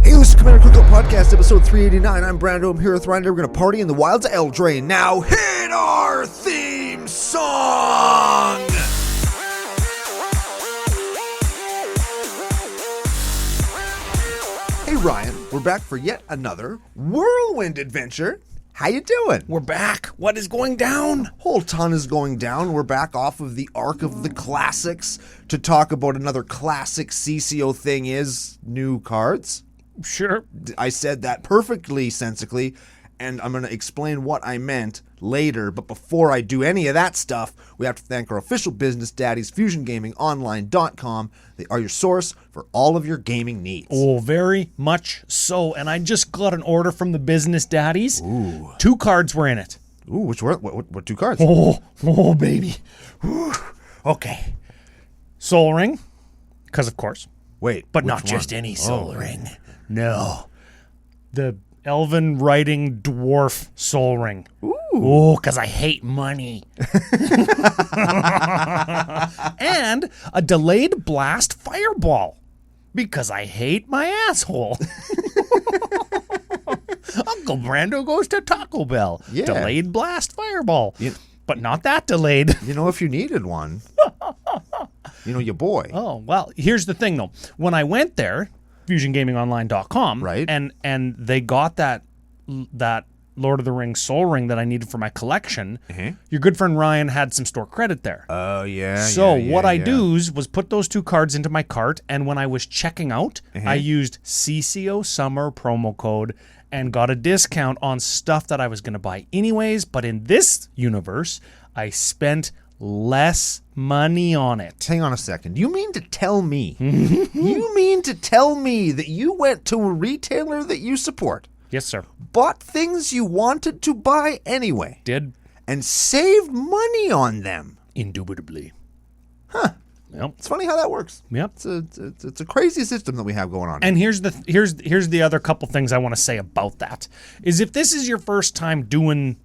Hey, this is Commander Cookout Podcast, episode 389. I'm Brando. I'm here with Ryan. We're going to party in the Wilds of Eldraine. Now hit our theme song! Hey, Ryan. We're back for yet another whirlwind adventure. How you doing? We're back. What is going down? Whole ton is going down. We're back off of the arc of the classics to talk about another classic CCO thing is new cards. Sure. I said that perfectly sensically, and I'm going to explain what I meant later. But before I do any of that stuff, we have to thank our official business daddies, FusionGamingOnline.com. They are your source for all of your gaming needs. Oh, very much so. And I just got an order from the business daddies. Ooh. 2 cards were in it. Ooh, which were what 2 cards? Oh, baby. Whew. Okay. Soul Ring, because of course. Wait, But which not one? just any Soul Ring. No. The Elven Writing Dwarf Soul Ring. Ooh, because I hate money. And a Delayed Blast Fireball, because I hate my asshole. Uncle Brando goes to Taco Bell. Yeah. Delayed Blast Fireball. But not that delayed. You know, if you needed one, you know, your boy. Oh, well, here's the thing, though. When I went there, FusionGamingOnline.com, Right. and they got that Lord of the Rings Soul Ring that I needed for my collection. Uh-huh. Your good friend Ryan had some store credit there. Oh, yeah. So what I do was put those 2 cards into my cart, and when I was checking out, I used CCO Summer promo code and got a discount on stuff that I was going to buy anyways. But in this universe, I spent less money on it. Hang on a second. You mean to tell me that you went to a retailer that you support, Yes, sir. bought things you wanted to buy anyway, Did and saved money on them? indubitably. Huh. Yep. It's funny how that works. Yep. It's a crazy system that we have going on. And here's the other couple things I want to say about that. Is if this is your first time doing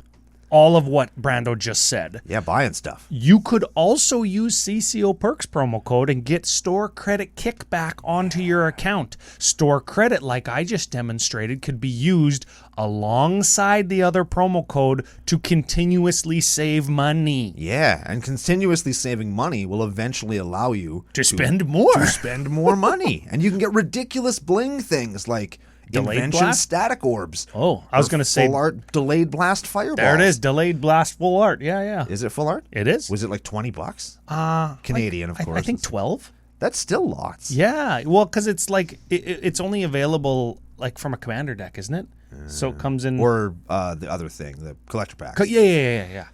all of what Brando just said, Yeah, buying stuff. you could also use CCO Perks promo code and get store credit kickback onto your account. Store credit, like I just demonstrated, could be used alongside the other promo code to continuously save money. Yeah, and continuously saving money will eventually allow you To spend more. To spend more money. And you can get ridiculous bling things like Delayed Invention blast? Static Orbs. Oh, I was going to say, Full art Delayed Blast Fireball. there it is, Delayed Blast Full Art. Yeah. Is it full art? It is. Was it like $20? Canadian, of course. I think 12. That's still lots. Yeah, well, because it's like it's only available like from a commander deck, isn't it? So it comes in. Or the other thing, the collector packs. Yeah.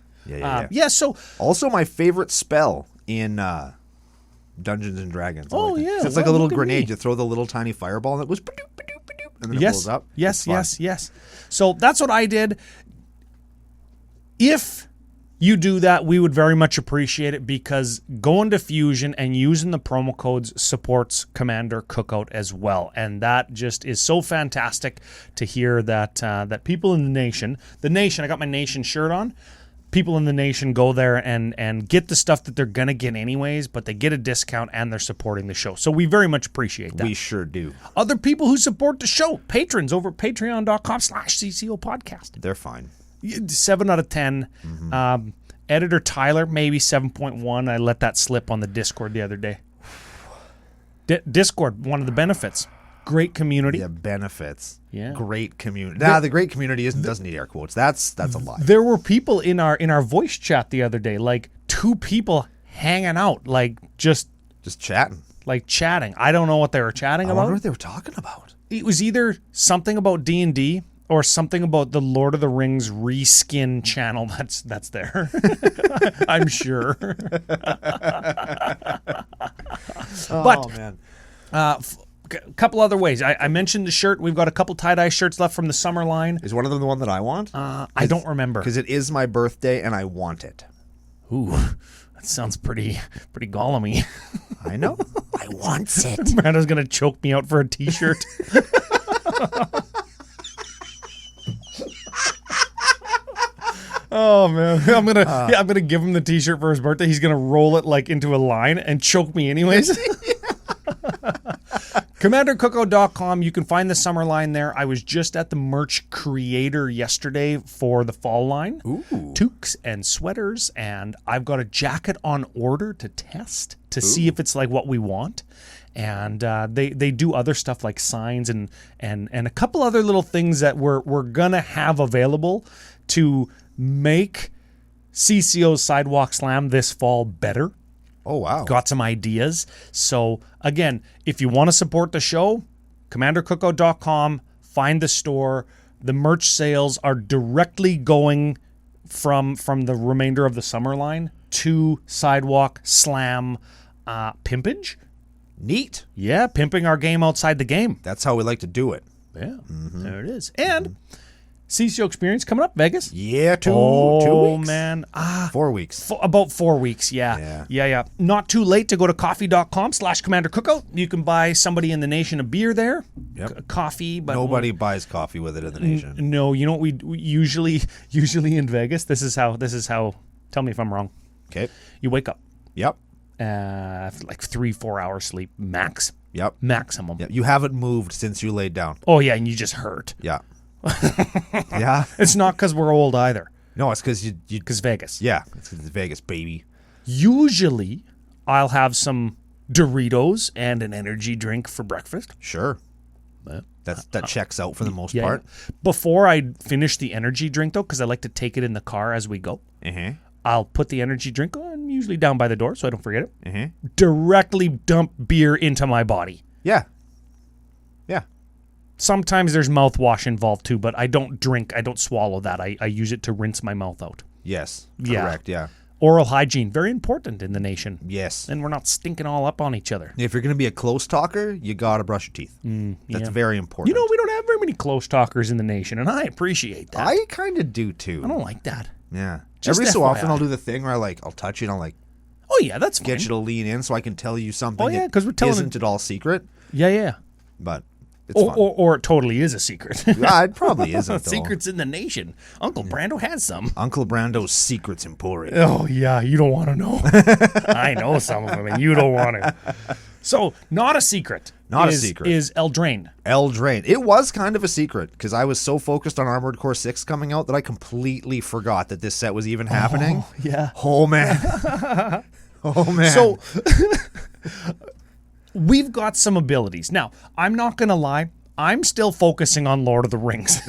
Yeah. So Also, my favorite spell in Dungeons and Dragons. Oh, I like it. yeah. 'Cause it's like a Well, little look at grenade. me. You throw the little tiny fireball and it goes ba-doop, ba-doop, ba-doop, and then it blows up. It's fun. Yes. So that's what I did. If you do that, we would very much appreciate it, because going to Fusion and using the promo codes supports Commander Cookout as well. And that just is so fantastic to hear that that people in the nation, I got my nation shirt on. People in the nation go there and get the stuff that they're going to get anyways, but they get a discount and they're supporting the show. So we very much appreciate that. We sure do. Other people who support the show, patrons over at patreon.com/CCO Podcast. They're fine. 7 out of 10. Editor Tyler, maybe 7.1. I let that slip on the Discord the other day. Discord, one of the benefits. Great community. Yeah, benefits. Yeah. Great community. The great community doesn't need air quotes. That's a lie. There were people in our voice chat the other day, like 2 people hanging out, like just chatting. like chatting. I don't know what they were chatting I about. wonder what they were talking about. It was either something about D&D or something about the Lord of the Rings reskin channel that's there. I'm sure. Oh, man. A couple other ways. I mentioned the shirt. We've got a couple tie-dye shirts left from the summer line. Is one of them the one that I want? I don't remember. Because it is my birthday and I want it. Ooh, that sounds pretty Gollum-y. I know. I want it. Brando's going to choke me out for a t-shirt. Oh man, I'm gonna give him the t-shirt for his birthday. He's gonna roll it like into a line and choke me anyways. CommanderCookout.com. You can find the summer line there. I was just at the merch creator yesterday for the fall line. Ooh. Toques and sweaters, and I've got a jacket on order to test to see if it's like what we want. And they do other stuff like signs and a couple other little things that we're gonna have available to make CCO's Sidewalk Slam this fall better. Oh, wow. Got some ideas. So again, if you want to support the show, CommanderCookout.com, find the store. The merch sales are directly going from the remainder of the summer line to Sidewalk Slam pimpage. Neat. Yeah, pimping our game outside the game. That's how we like to do it. Yeah, there it is. And CCO Experience coming up, Vegas. Yeah, 2 weeks. Oh, man. 4 weeks. About 4 weeks, yeah. Not too late to go to coffee.com/Commander Cookout. You can buy somebody in the nation a beer there. Yep. Coffee. But Nobody buys coffee with it in the nation. No, you know what we usually in Vegas, this is how, tell me if I'm wrong. Okay. You wake up. Yep. Like 3-4 hours sleep max. Yep. Maximum. Yep. You haven't moved since you laid down. Oh, yeah, and you just hurt. Yeah. Yeah. It's not because we're old either. No, it's because you. Because Vegas. Yeah, it's Vegas, baby. Usually, I'll have some Doritos and an energy drink for breakfast. Sure. That checks out for the most Yeah, part. yeah. Before I finish the energy drink, though, because I like to take it in the car as we go, I'll put the energy drink on, usually down by the door so I don't forget it. Directly dump beer into my body. Yeah. Yeah. Sometimes there's mouthwash involved too, but I don't drink. I don't swallow that. I use it to rinse my mouth out. Yes. Yeah. Correct. Yeah. Oral hygiene, very important in the nation. Yes. And we're not stinking all up on each other. If you're going to be a close talker, you got to brush your teeth. That's very important. You know, we don't have very many close talkers in the nation, and I appreciate that. I kind of do too. I don't like that. Yeah. Just Every so FYI. often I'll do the thing where I'll touch you and I'll Oh, yeah, that's fine. get you to lean in so I can tell you something. Oh, yeah, 'cause we're telling isn't it all secret? Yeah. But it's fun. Or it totally is a secret. Yeah, it probably isn't, though. Secrets in the nation. Uncle Brando has some. Uncle Brando's Secrets Emporium. Oh, yeah, you don't want to know. I know some of them, and you don't want to. So, not a secret. Not a secret. Is Eldraine. Eldraine. It was kind of a secret because I was so focused on Armored Core 6 coming out that I completely forgot that this set was even happening. Oh, yeah. Oh, man. Oh, man. So, we've got some abilities. Now, I'm not going to lie. I'm still focusing on Lord of the Rings.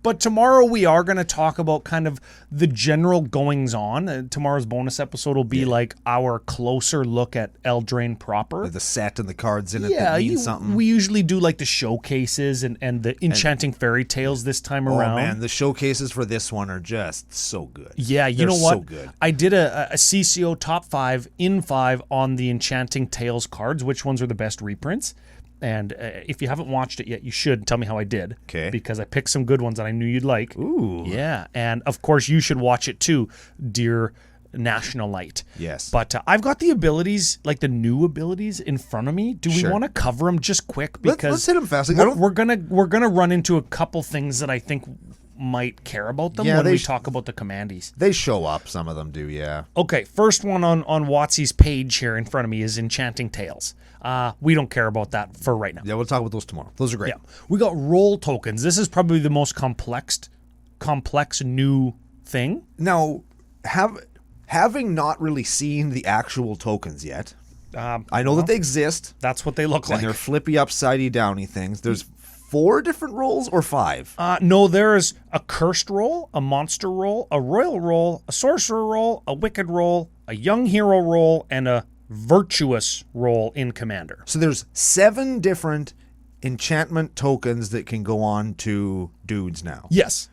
But tomorrow we are going to talk about kind of the general goings-on. Tomorrow's bonus episode will be like our closer look at Eldraine proper. The set and the cards in it that mean something. We usually do like the showcases and the enchanting fairy tales this time around. Oh, man. The showcases for this one are just so good. Yeah, you They're know what? So good. I did a CCO top 5 in 5 on the Enchanting Tales cards, which ones are the best reprints. And if you haven't watched it yet, you should. Tell me how I did. Okay. Because I picked some good ones that I knew you'd like. Ooh. Yeah. And, of course, you should watch it too, dear National Light. Yes. But I've got the abilities, like the new abilities in front of me. Do we want to cover them just quick? Because let's hit them fast. We're gonna run into a couple things that I think might care about them when we talk about the commandees. They show up. Some of them do, yeah. Okay, first one on Watsy's page here in front of me is Enchanting Tales. We don't care about that for right now. Yeah, we'll talk about those tomorrow. Those are great. Yeah. We got role tokens. This is probably the most complex new thing. Now, having not really seen the actual tokens yet, I know that they exist. That's what they look like. And they're flippy, upsidey, downy things. There's 4 different roles or 5? No, there's a cursed role, a monster role, a royal role, a sorcerer role, a wicked role, a young hero role, and a virtuous role in Commander. So there's 7 different enchantment tokens that can go on to dudes now. Yes.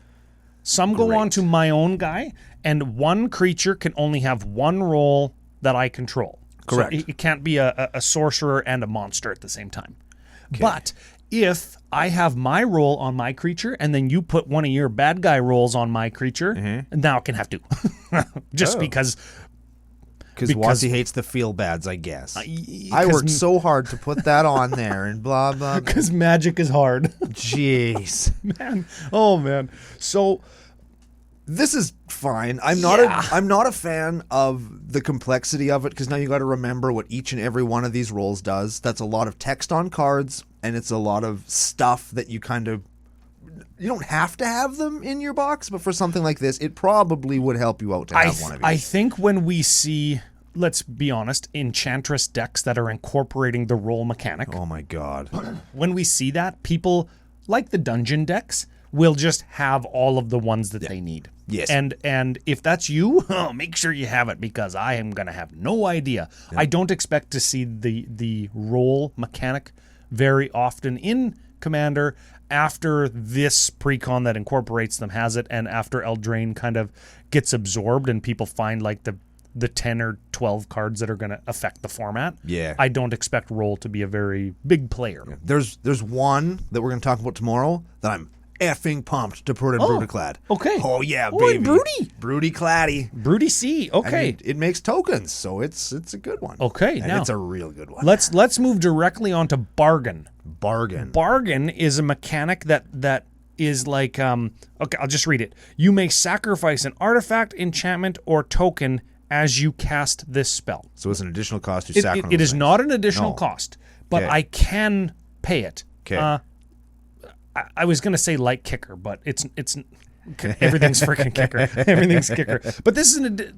Some go on to my own guy, and one creature can only have one role that I control. Correct. So it can't be a sorcerer and a monster at the same time. Okay. But if I have my role on my creature, and then you put one of your bad guy roles on my creature, now it can have 2. Just because Watsy hates the feel-bads, I guess. I worked so hard to put that on there and blah, blah, blah. Because magic is hard. Jeez. Man. Oh, man. So This is fine. I'm not a fan of the complexity of it, because now you got to remember what each and every one of these roles does. That's a lot of text on cards, and it's a lot of stuff that you don't have to have them in your box, but for something like this, it probably would help you out to have one of these. I think when we see, let's be honest, Enchantress decks that are incorporating the role mechanic. Oh my god. When we see that, people like the dungeon decks will just have all of the ones that they need. Yes. And if that's you, make sure you have it, because I am going to have no idea. Yeah. I don't expect to see the role mechanic very often in Commander after this precon that incorporates them has it, and after Eldraine kind of gets absorbed and people find like the 10 or 12 cards that are going to affect the format. Yeah. I don't expect role to be a very big player. Yeah. There's one that we're going to talk about tomorrow that I'm effing pumped to put in Brutaclad. Okay. Oh yeah, baby. Broody. Broody Claddy. Broody C. Okay. And it makes tokens, so it's a good one. Okay. And now it's a real good one. Let's move directly on to Bargain. Bargain is a mechanic that is like okay, I'll just read it. You may sacrifice an artifact, enchantment, or token as you cast this spell. So it's an additional cost to sacrifice. It is not an additional cost, but I can pay it. Okay. I was going to say light kicker, but it's everything's freaking kicker. Everything's kicker. But this is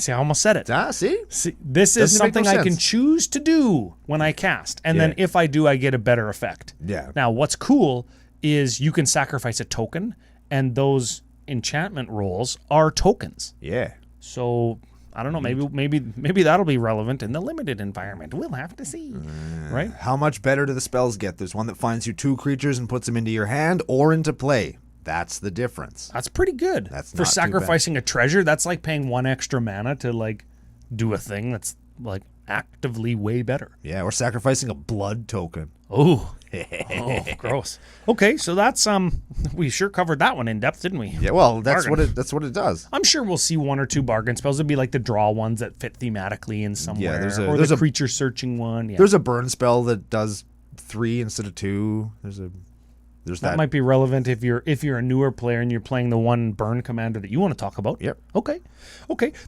I almost said it. See, this is something I can choose to do when I cast, and then if I do, I get a better effect. Yeah. Now, what's cool is you can sacrifice a token, and those enchantment rolls are tokens. Yeah. So I don't know. Maybe that'll be relevant in the limited environment. We'll have to see. Right? How much better do the spells get? There's one that finds you 2 creatures and puts them into your hand or into play. That's the difference. That's pretty good. That's for sacrificing a treasure. That's like paying 1 extra mana to like do a thing that's like actively way better. Yeah, or sacrificing a blood token. Oh, gross. Okay, so that's we sure covered that one in depth, didn't we? Yeah, well, that's what it does. I'm sure we'll see 1 or 2 bargain spells. It'd be like the draw ones that fit thematically in somewhere. Yeah, there's a creature searching one. Yeah. There's a burn spell that does 3 instead of 2. There's that. That might be relevant if you're a newer player and you're playing the one burn commander that you want to talk about. Yep. Okay.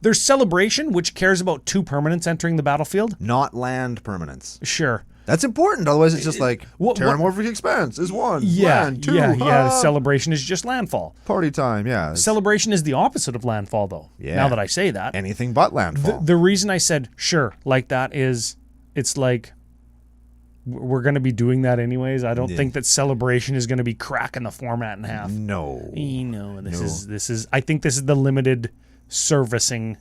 There's Celebration, which cares about 2 permanents entering the battlefield. Not land permanents. Sure. That's important. Otherwise, it's just like Terramorphic Expanse is 1. Yeah. Land 2. Yeah. Celebration is just landfall. Party time. Yeah. Celebration is the opposite of landfall, though. Yeah. Now that I say that. Anything but landfall. The reason I said sure like that is it's like we're going to be doing that anyways. I don't think that Celebration is going to be cracking the format in half. No. This is. I think this is the limited servicing.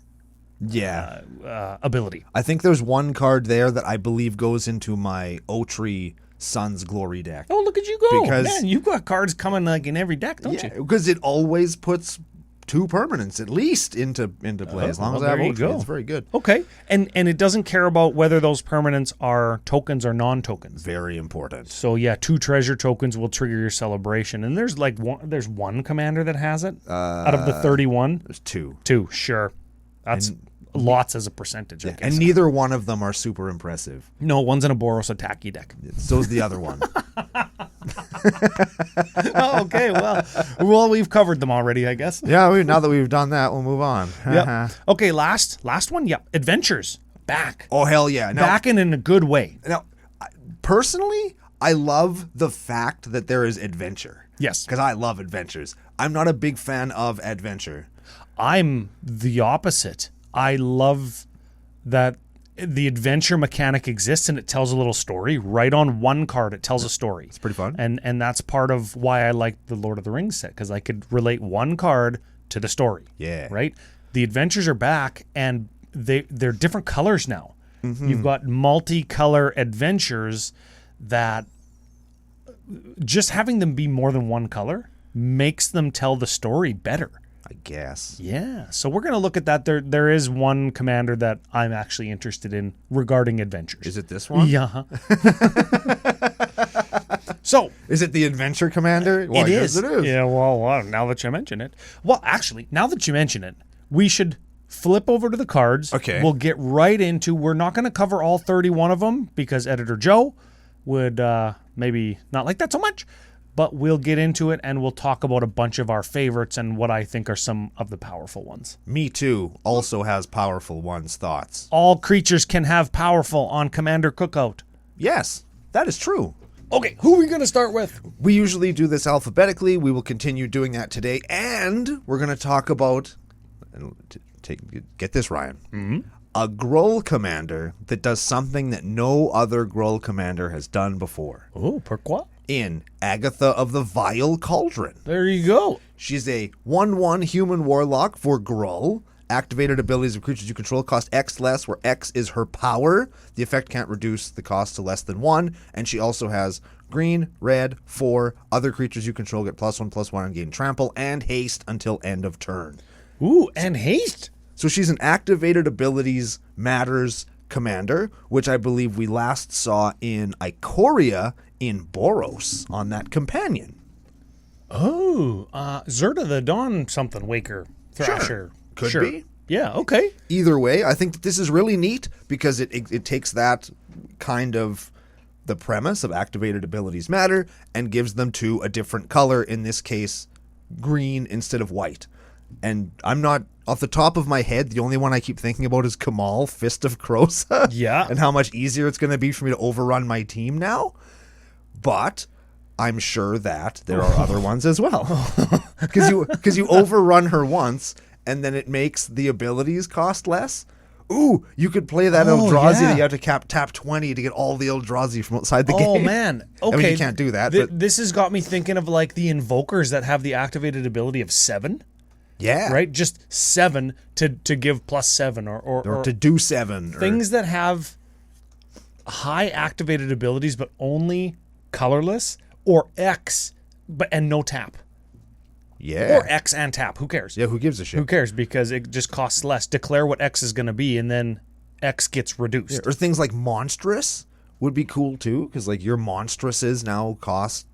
Ability. I think there's one card there that I believe goes into my Otri Sun's Glory deck. Oh, look at you go! Because, man, you've got cards coming like in every deck, don't you? Because it always puts 2 permanents at least into play. As long as I have Otri, it's very good. Okay, and it doesn't care about whether those permanents are tokens or non-tokens. Very important. So 2 treasure tokens will trigger your Celebration, and there's one commander that has it out of the 31. There's 2. 2, sure. That's lots as a percentage. I guess. And neither one of them are super impressive. No, one's in a Boros Attacky deck. So's the other one. Okay, well, we've covered them already, I guess. Yeah, now that we've done that, we'll move on. Yep. Okay, last one. Yep, Adventures back. Oh hell yeah! Now, back in a good way. Now, personally, I love the fact that there is adventure. Yes, because I love adventures. I'm not a big fan of adventure. I'm the opposite. I love that the adventure mechanic exists and it tells a little story. Right on one card, it tells a story. It's pretty fun. And that's part of why I like the Lord of the Rings set, because I could relate one card to the story. Yeah. Right? The adventures are back, and they're different colors now. Mm-hmm. You've got multicolor adventures that just having them be more than one color makes them tell the story better. I guess. Yeah. So we're going to look at that. There is one commander that I'm actually interested in regarding adventures. Is it this one? Yeah. So. Is it the adventure commander? Well, it is. It is. Yeah, well, now that you mention it. Well, actually, now that you mention it, we should flip over to the cards. Okay. We'll get right into, we're not going to cover all 31 of them because Editor Joe would maybe not like that so much. but we'll get into it and we'll talk about a bunch of our favorites and what I think are some of the powerful ones. Me Too also has powerful ones thoughts. All creatures can have powerful on Commander Cookout. Yes, that is true. Okay, who are we going to start with? We usually do this alphabetically. We will continue doing that today. And we're going to talk about, get this, Ryan, a Gruul commander that does something that no other Gruul commander has done before. Oh, pourquoi? In Agatha of the Vile Cauldron. There you go. She's a 1/1 human warlock for Gruul. Activated abilities of creatures you control cost X less, where X is her power. The effect can't reduce the cost to less than 1. And she also has green, red, 4. Other creatures you control get +1/+1 and gain trample and haste until end of turn. Ooh, and haste. So she's an activated abilities matters commander, which I believe we last saw in Ikoria in Boros on that companion. Oh, Zerta the Dawn something Waker Thrasher. Could Sure. be. Yeah, okay. Either way, I think that this is really neat because it takes that kind of the premise of activated abilities matter and gives them to a different color, in this case, green instead of white. And I'm not, off the top of my head, the only one I keep thinking about is Kamal, Fist of Krosa. Yeah. And how much easier it's going to be for me to overrun my team now. But I'm sure that there are other ones as well. Because you overrun her once, and then it makes the abilities cost less. Ooh, you could play that Eldrazi that you have to tap 20 to get all the Eldrazi from outside the game. Oh, man. Okay. I mean, you can't do that. But This has got me thinking of like the invokers that have the activated ability of 7. yeah. Right? Just 7 to give +7 Or to do 7. things that have high activated abilities but only colorless, or X and no tap. Yeah. Or X and tap. Who cares? Yeah, who gives a shit? Who cares? Because it just costs less. Declare what X is going to be, and then X gets reduced. Or things like Monstrous would be cool too, because like your Monstresses now cost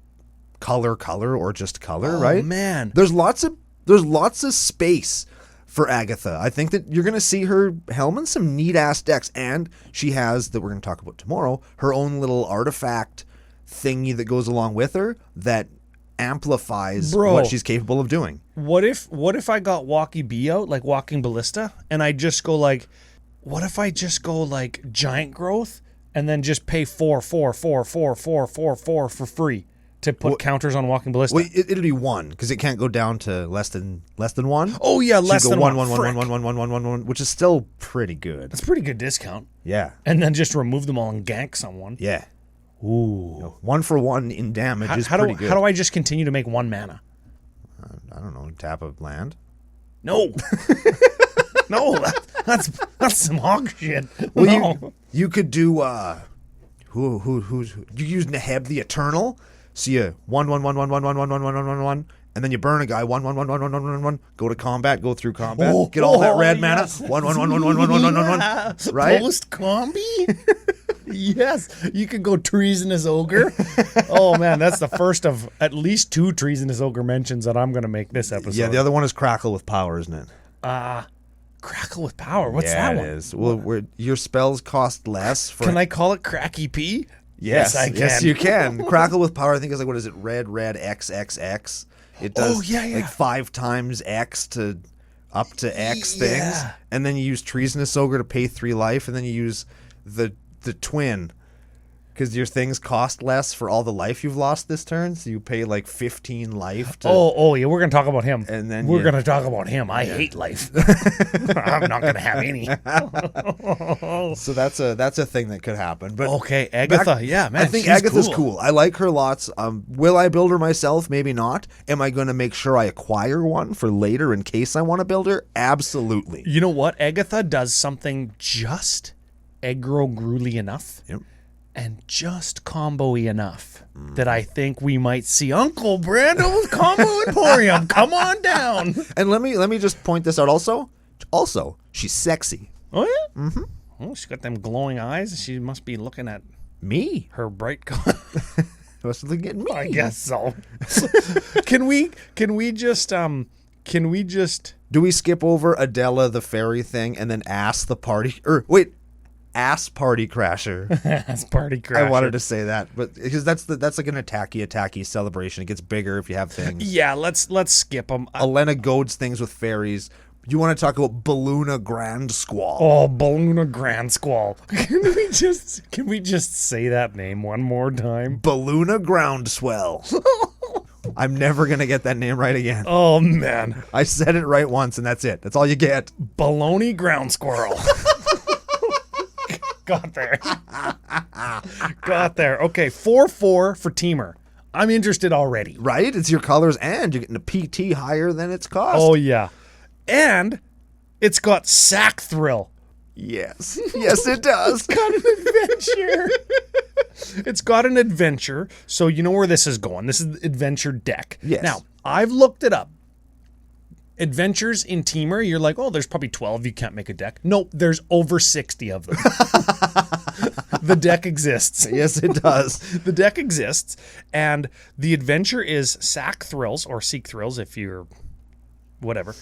color or just color, right? Man. There's lots of space for Agatha. I think that you're going to see her helming some neat ass decks, and she has, that we're going to talk about tomorrow, her own little artifact thingy that goes along with her that amplifies what she's capable of doing. What if I got Walkie B out, like Walking Ballista, and I just go like, what if I just go like Giant Growth and then just pay 4 for free to put counters on Walking Ballista? Well, it'll be 1 because it can't go down to less than 1. Oh yeah, less than 1. 1, which is still pretty good. That's a pretty good discount. Yeah. And then just remove them all and gank someone. Yeah. Ooh. 1 for 1 in damage is pretty good. How do I just continue to make 1 mana? I don't know, tap a land? No. No, that's some hog shit. Well, no. you could do you use Neheb the Eternal. So you 1, and then you burn a guy 1, go to combat, go through combat, get all that red mana. 1, right? Post combi? Yes, you could go Treasonous Ogre. Oh man, that's the first of at least 2 Treasonous Ogre mentions that I'm going to make this episode. Yeah, the other one is Crackle with Power, isn't it? Crackle with Power. What's that one? It is. Well, your spells cost less. Can I call it Cracky P? Yes, I can. Yes, you can. Crackle with Power, I think is like, what is it? Red, XXX. It does like 5 times X to up to X things, and then you use Treasonous Ogre to pay 3 life, and then you use the twin, because your things cost less for all the life you've lost this turn, so you pay like 15 life to... Oh yeah, we're gonna talk about him. And then we're gonna talk about him. I hate life. I'm not gonna have any. So that's a thing that could happen. But okay, Agatha, yeah, man, I think Agatha's cool. I like her lots. Will I build her myself? Maybe not. Am I going to make sure I acquire one for later in case I want to build her? Absolutely. You know what? Agatha does something just aggro gruely enough. Yep. And just combo-y enough that I think we might see Uncle Brando's Combo Emporium. Come on down. And let me just point this out also. Also, she's sexy. Oh, yeah? Mm-hmm. Oh, she's got them glowing eyes. She must be looking at me. Her bright color. Must look at me. I guess so. Can we just... Do we skip over Adela the fairy thing and then ask the party... Or, wait... Ass Party Crasher. That's Party Crasher. I wanted to say that, but because that's like an attacky celebration. It gets bigger if you have things. Yeah, let's skip them. Elena goads things with fairies. You want to talk about Balloona Grand Squall? Oh, Balloona Grand Squall. Can we just say that name one more time? Balloona Groundswell. I'm never gonna get that name right again. Oh man, I said it right once, and that's it. That's all you get. Baloney Ground Squirrel. Got there. Okay, 4-4 for Teamer. I'm interested already. Right? It's your colors, and you're getting a PT higher than its cost. Oh yeah, and it's got Sack Thrill. Yes. Yes, it does. It's got an adventure, so you know where this is going. This is the adventure deck. Yes. Now, I've looked it up. Adventures in Teamer, you're like, oh, there's probably 12. You can't make a deck. Nope, there's over 60 of them. The deck exists. Yes, it does. The deck exists, and the adventure is Sack Thrills, or Seek Thrills if you're whatever.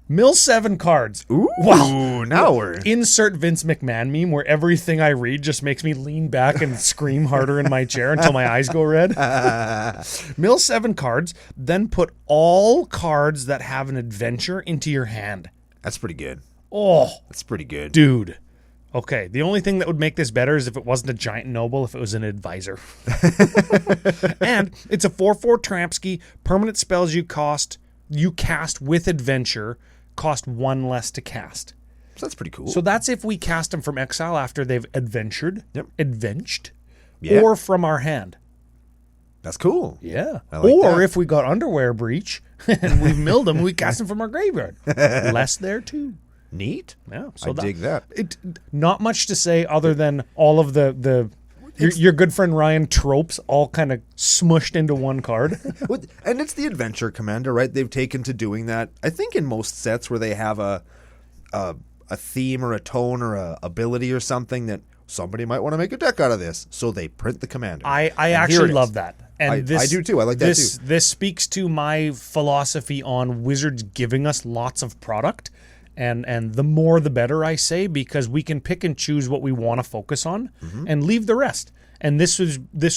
Mill 7 cards. Ooh, wow. Now we're... Insert Vince McMahon meme where everything I read just makes me lean back and scream harder in my chair until my eyes go red. Mill 7 cards, then put all cards that have an adventure into your hand. That's pretty good. Oh. That's pretty good. Dude. Okay, the only thing that would make this better is if it wasn't a giant noble, if it was an advisor. And it's a 4/4 Trampski. Permanent spells you cast with adventure cost 1 less to cast. So that's pretty cool. So that's if we cast them from exile after they've adventured, advenced, Yeah. or from our hand. That's cool. Yeah. I like or that. if we got Underwear Breach and we've milled them, we cast them from our graveyard. Less there too. Neat. Yeah. So I dig that. Not much to say other than all of the your good friend Ryan tropes all kind of smushed into one card. And it's the adventure commander, right? They've taken to doing that. I think in most sets where they have a theme or a tone or a ability or something that somebody might want to make a deck out of this, so they print the commander. I actually love that. And I do too. I like that too. This speaks to my philosophy on Wizards giving us lots of product. And the more the better, I say, because we can pick and choose what we want to focus on and leave the rest. And this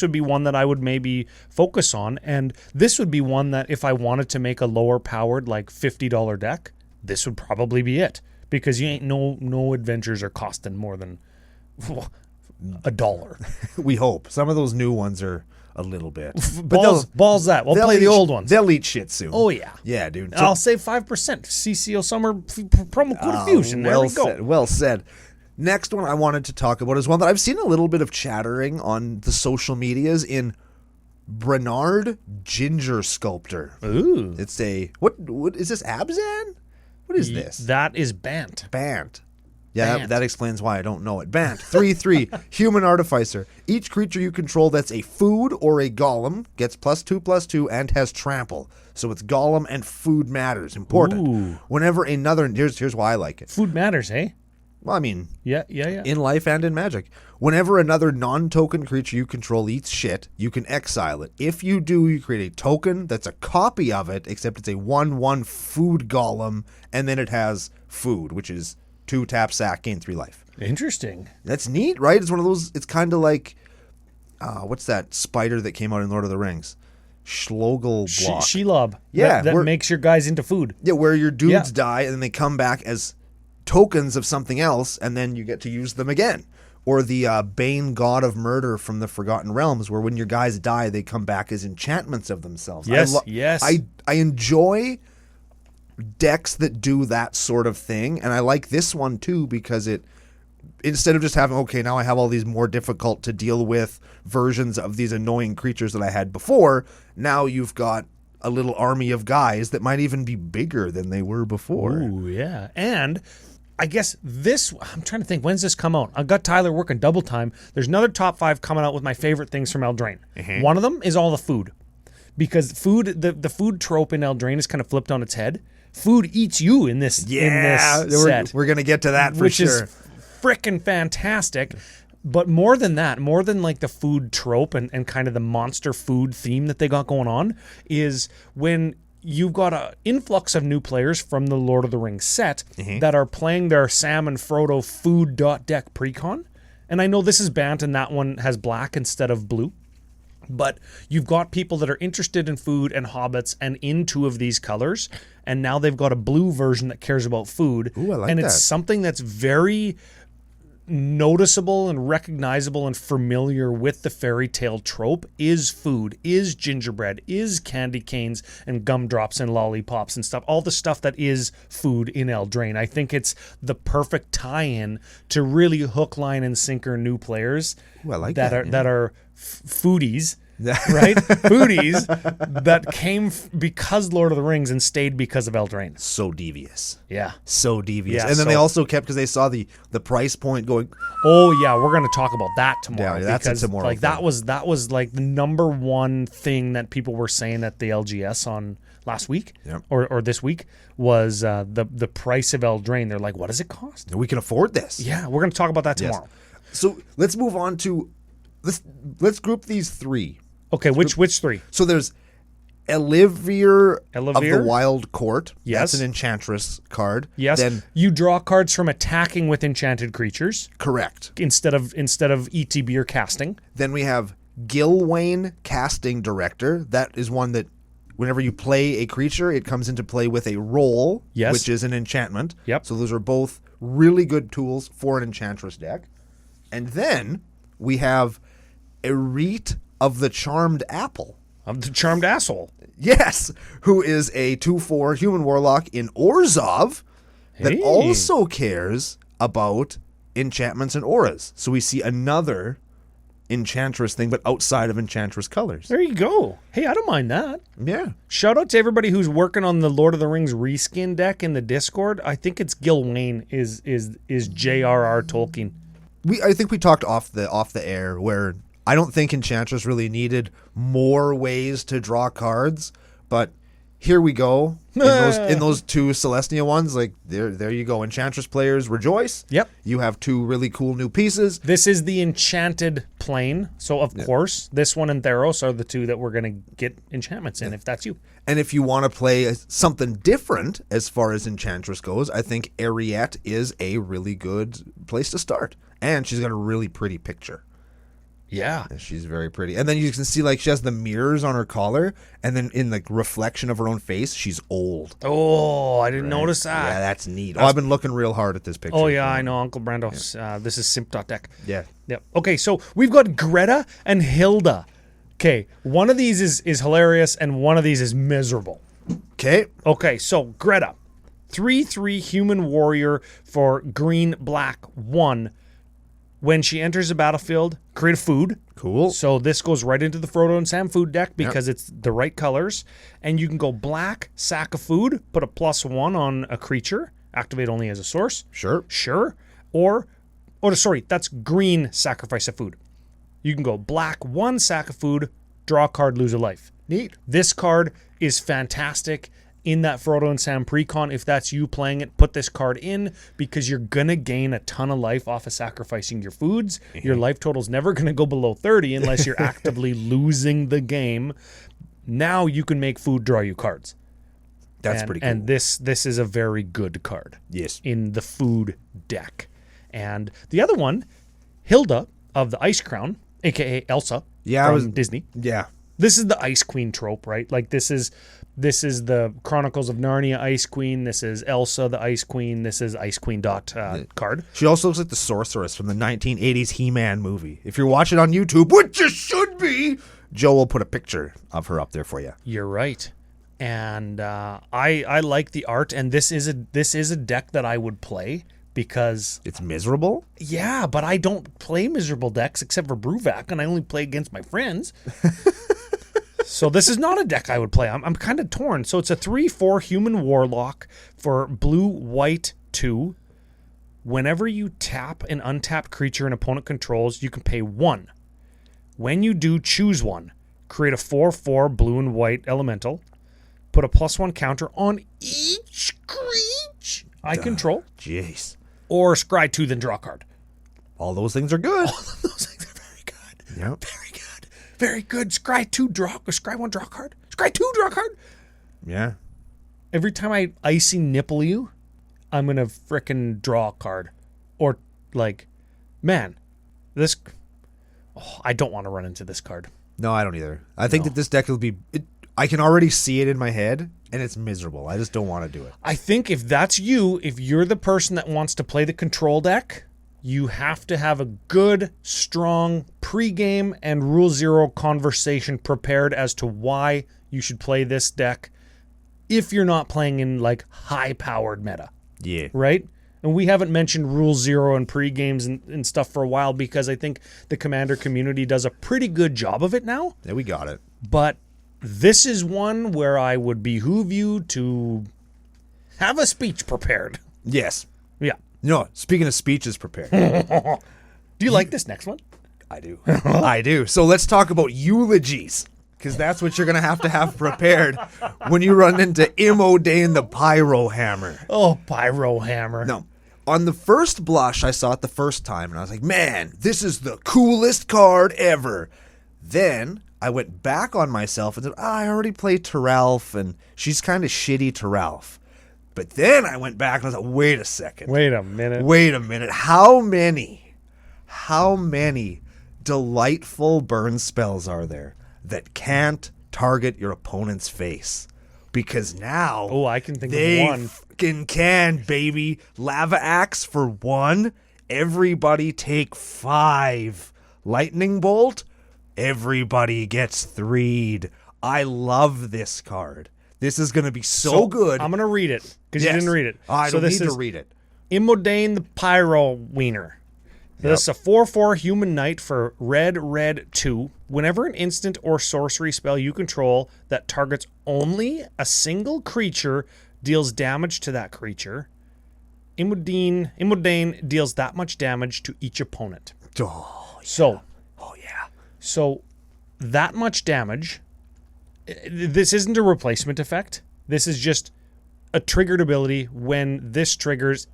would be one that I would maybe focus on. And this would be one that if I wanted to make a lower powered, like $50 deck, this would probably be it. Because you ain't no adventures are costing more than $1. We hope. Some of those new ones are a little bit. Balls that. We'll play the old ones. They'll eat shit soon. Oh, yeah. Yeah, dude. I'll save 5%. CCO Summer promo code Fusion. There we go. Well said. Next one I wanted to talk about is one that I've seen a little bit of chattering on the social medias in Bernard Ginger Sculptor. Ooh. It's a... What is this, Abzan? What is this? That is Bant. Bant. Yeah, Bant. that explains why I don't know it. Bant. 3/3. Human Artificer. Each creature you control that's a food or a golem gets +2/+2 and has trample. So it's golem and food matters. Important. Ooh. Whenever another... Here's why I like it. Food matters, eh? Well, I mean... Yeah. In life and in Magic. Whenever another non-token creature you control eats shit, you can exile it. If you do, you create a token that's a copy of it, except it's a 1/1 food golem, and then it has food, which is 2 tap sack, gain 3 life. Interesting. That's neat, right? It's one of those... It's kind of like... what's that spider that came out in Lord of the Rings? Schlogelblock. Shelob. Yeah. That makes your guys into food. Yeah, where your dudes die, and then they come back as tokens of something else, and then you get to use them again. Or the Bane God of Murder from the Forgotten Realms, where when your guys die, they come back as enchantments of themselves. Yes. I enjoy decks that do that sort of thing, and I like this one too because it, instead of just having, okay, now I have all these more difficult to deal with versions of these annoying creatures that I had before, now you've got a little army of guys that might even be bigger than they were before. Ooh, yeah. And I guess I'm trying to think, when's this come out? I've got Tyler working double time. There's another top 5 coming out with my favorite things from Eldraine. One of them is all the food. Because the food trope in Eldraine is kind of flipped on its head. Food eats you in this set. We're going to get to that for which sure. Which is freaking fantastic. But more than that, more than like the food trope and kind of the monster food theme that they got going on, is when you've got an influx of new players from the Lord of the Rings set that are playing their Sam and Frodo food.deck precon. And I know this is Bant and that one has black instead of blue. But you've got people that are interested in food and hobbits and in 2 of these colors. And now they've got a blue version that cares about food. Ooh, I like and that. it's something that's very noticeable and recognizable and familiar with the fairy tale trope is food, is gingerbread, is candy canes and gumdrops and lollipops and stuff. All the stuff that is food in Eldraine. I think it's the perfect tie-in to really hook, line, and sinker new players Ooh, I like that that, are foodies. Right? Foodies that came because Lord of the Rings and stayed because of Eldraine. So devious. Yeah. So devious. Yeah, and then so- they also kept, because they saw the price point going, Oh yeah, we're gonna talk about that tomorrow. Yeah, that's a because, tomorrow like thing. that was like the number one thing that people were saying at the LGS on last week Yep. or this week was the price of Eldraine. They're like, what does it cost? we can afford this. Yeah, we're gonna talk about that Yes. tomorrow. So let's move on to, let's group these 3. Okay, which 3? So there's Elivir of the Elivir? Wild Court. Yes. That's an Enchantress card. Yes, Then, you draw cards from attacking with enchanted creatures correct. instead of ETB or casting. Then we have Gilwain Casting Director. That is one that whenever you play a creature, it comes into play with a roll, Yes. which is an enchantment. Yep. So those are both really good tools for an Enchantress deck. And then we have Erete of the Charmed Apple. Of the charmed asshole. Yes, who is a 2/4 human warlock in Orzhov that Hey. also cares about enchantments and auras. So we see another Enchantress thing, but outside of Enchantress colors. There you go. Hey, I don't mind that. Yeah. Shout out to everybody who's working on the Lord of the Rings reskin deck in the Discord. I think it's Gilwain is J.R.R. Tolkien. I think we talked off the air where I don't think Enchantress really needed more ways to draw cards, but here we go. In those 2 Celestia ones, like there you go. Enchantress players rejoice. Yep. You have 2 really cool new pieces. This is the enchanted plane. So, of course, this one and Theros are the 2 that we're going to get enchantments in, if that's you. And if you want to play something different as far as Enchantress goes, I think Ariette is a really good place to start. And she's got a really pretty picture. Yeah. She's very pretty. And then you can see like she has the mirrors on her collar, and then in the reflection of her own face, she's old. Oh, I didn't notice that. Yeah, that's neat. I've been looking real hard at this picture. Oh, yeah, I know. Uncle Brando's. This is Simp.deck. Yeah. Yep. Okay, so we've got Greta and Hilda. Okay, one of these is hilarious, and one of these is miserable. Okay. Okay, so Greta, 3/3 human warrior for green, black, 1. When she enters the battlefield, create a food. Cool. So this goes right into the Frodo and Sam food deck because it's the right colors. And you can go black, sack of food, put a +1 on a creature, activate only as a source. Sure. Sure. That's green, sacrifice a food. You can go black, 1 sack of food, draw a card, lose a life. Neat. This card is fantastic in that Frodo and Sam precon. If that's you playing it, put this card in because you're going to gain a ton of life off of sacrificing your foods. Your life total's never going to go below 30 unless you're actively losing the game. Now you can make food draw you cards. That's pretty cool. And this is a very good card. Yes. In the food deck. And the other one, Hilda of the Ice Crown, aka Elsa from Disney. Yeah. This is the Ice Queen trope, right? Like this is the Chronicles of Narnia Ice Queen. This is Elsa the Ice Queen. This is Ice Queen card. She also looks like the sorceress from the 1980s He-Man movie. If you're watching on YouTube, which you should be, Joe will put a picture of her up there for you. You're right. And I like the art, and this is a deck that I would play because It's miserable. yeah, but I don't play miserable decks except for Bruvac, and I only play against my friends. So this is not a deck I would play. I'm kind of torn. So it's a 3/4 human warlock for blue, white, 2. Whenever you tap an untapped creature an opponent controls, you can pay 1. When you do, choose 1. Create a 4/4 blue and white elemental. Put a +1 counter on each creature I control. Jeez. Or scry 2, then draw a card. All those things are good. Those things are very good. Yep. Very good. Very good. Scry 2, scry 1, draw a card. Scry 2, draw a card. Yeah. Every time I icy nipple you, I'm going to frickin' draw a card. Or, like, man, this... Oh, I don't want to run into this card. No, I don't either. I think that this deck will be... I can already see it in my head, and it's miserable. I just don't want to do it. I think if that's you, if you're the person that wants to play the control deck, you have to have a good, strong pregame and Rule Zero conversation prepared as to why you should play this deck if you're not playing in, like, high-powered meta. Yeah. Right? And we haven't mentioned Rule Zero and pre-games and stuff for a while because I think the Commander community does a pretty good job of it now. Yeah, we got it. But this is one where I would behoove you to have a speech prepared. Yes. Yeah. No, speaking of speeches prepared. Do you like this next one? I do. I do. So let's talk about eulogies. Because that's what you're going to have prepared when you run into Imodane the Pyro Hammer. Oh, Pyro Hammer. No. On the first blush, I saw it the first time, and I was like, man, this is the coolest card ever. Then I went back on myself and said, I already played Terralf, and she's kind of shitty Terralf. But then I went back and I was like, wait a second. Wait a minute. How many delightful burn spells are there that can't target your opponent's face? Because now... Oh, I can think of one. They can, baby. Lava Axe for 1. Everybody take 5. Lightning Bolt. Everybody gets 3'd. I love this card. This is going to be so good. I'm going to read it because you didn't read it. I don't need to read it. Imodane the Pyro Wiener. This is a 4/4 human knight for red 2. Whenever an instant or sorcery spell you control that targets only a single creature deals damage to that creature, Imodane deals that much damage to each opponent. Oh, yeah. So that much damage. This isn't a replacement effect. This is just a triggered ability. When this triggers,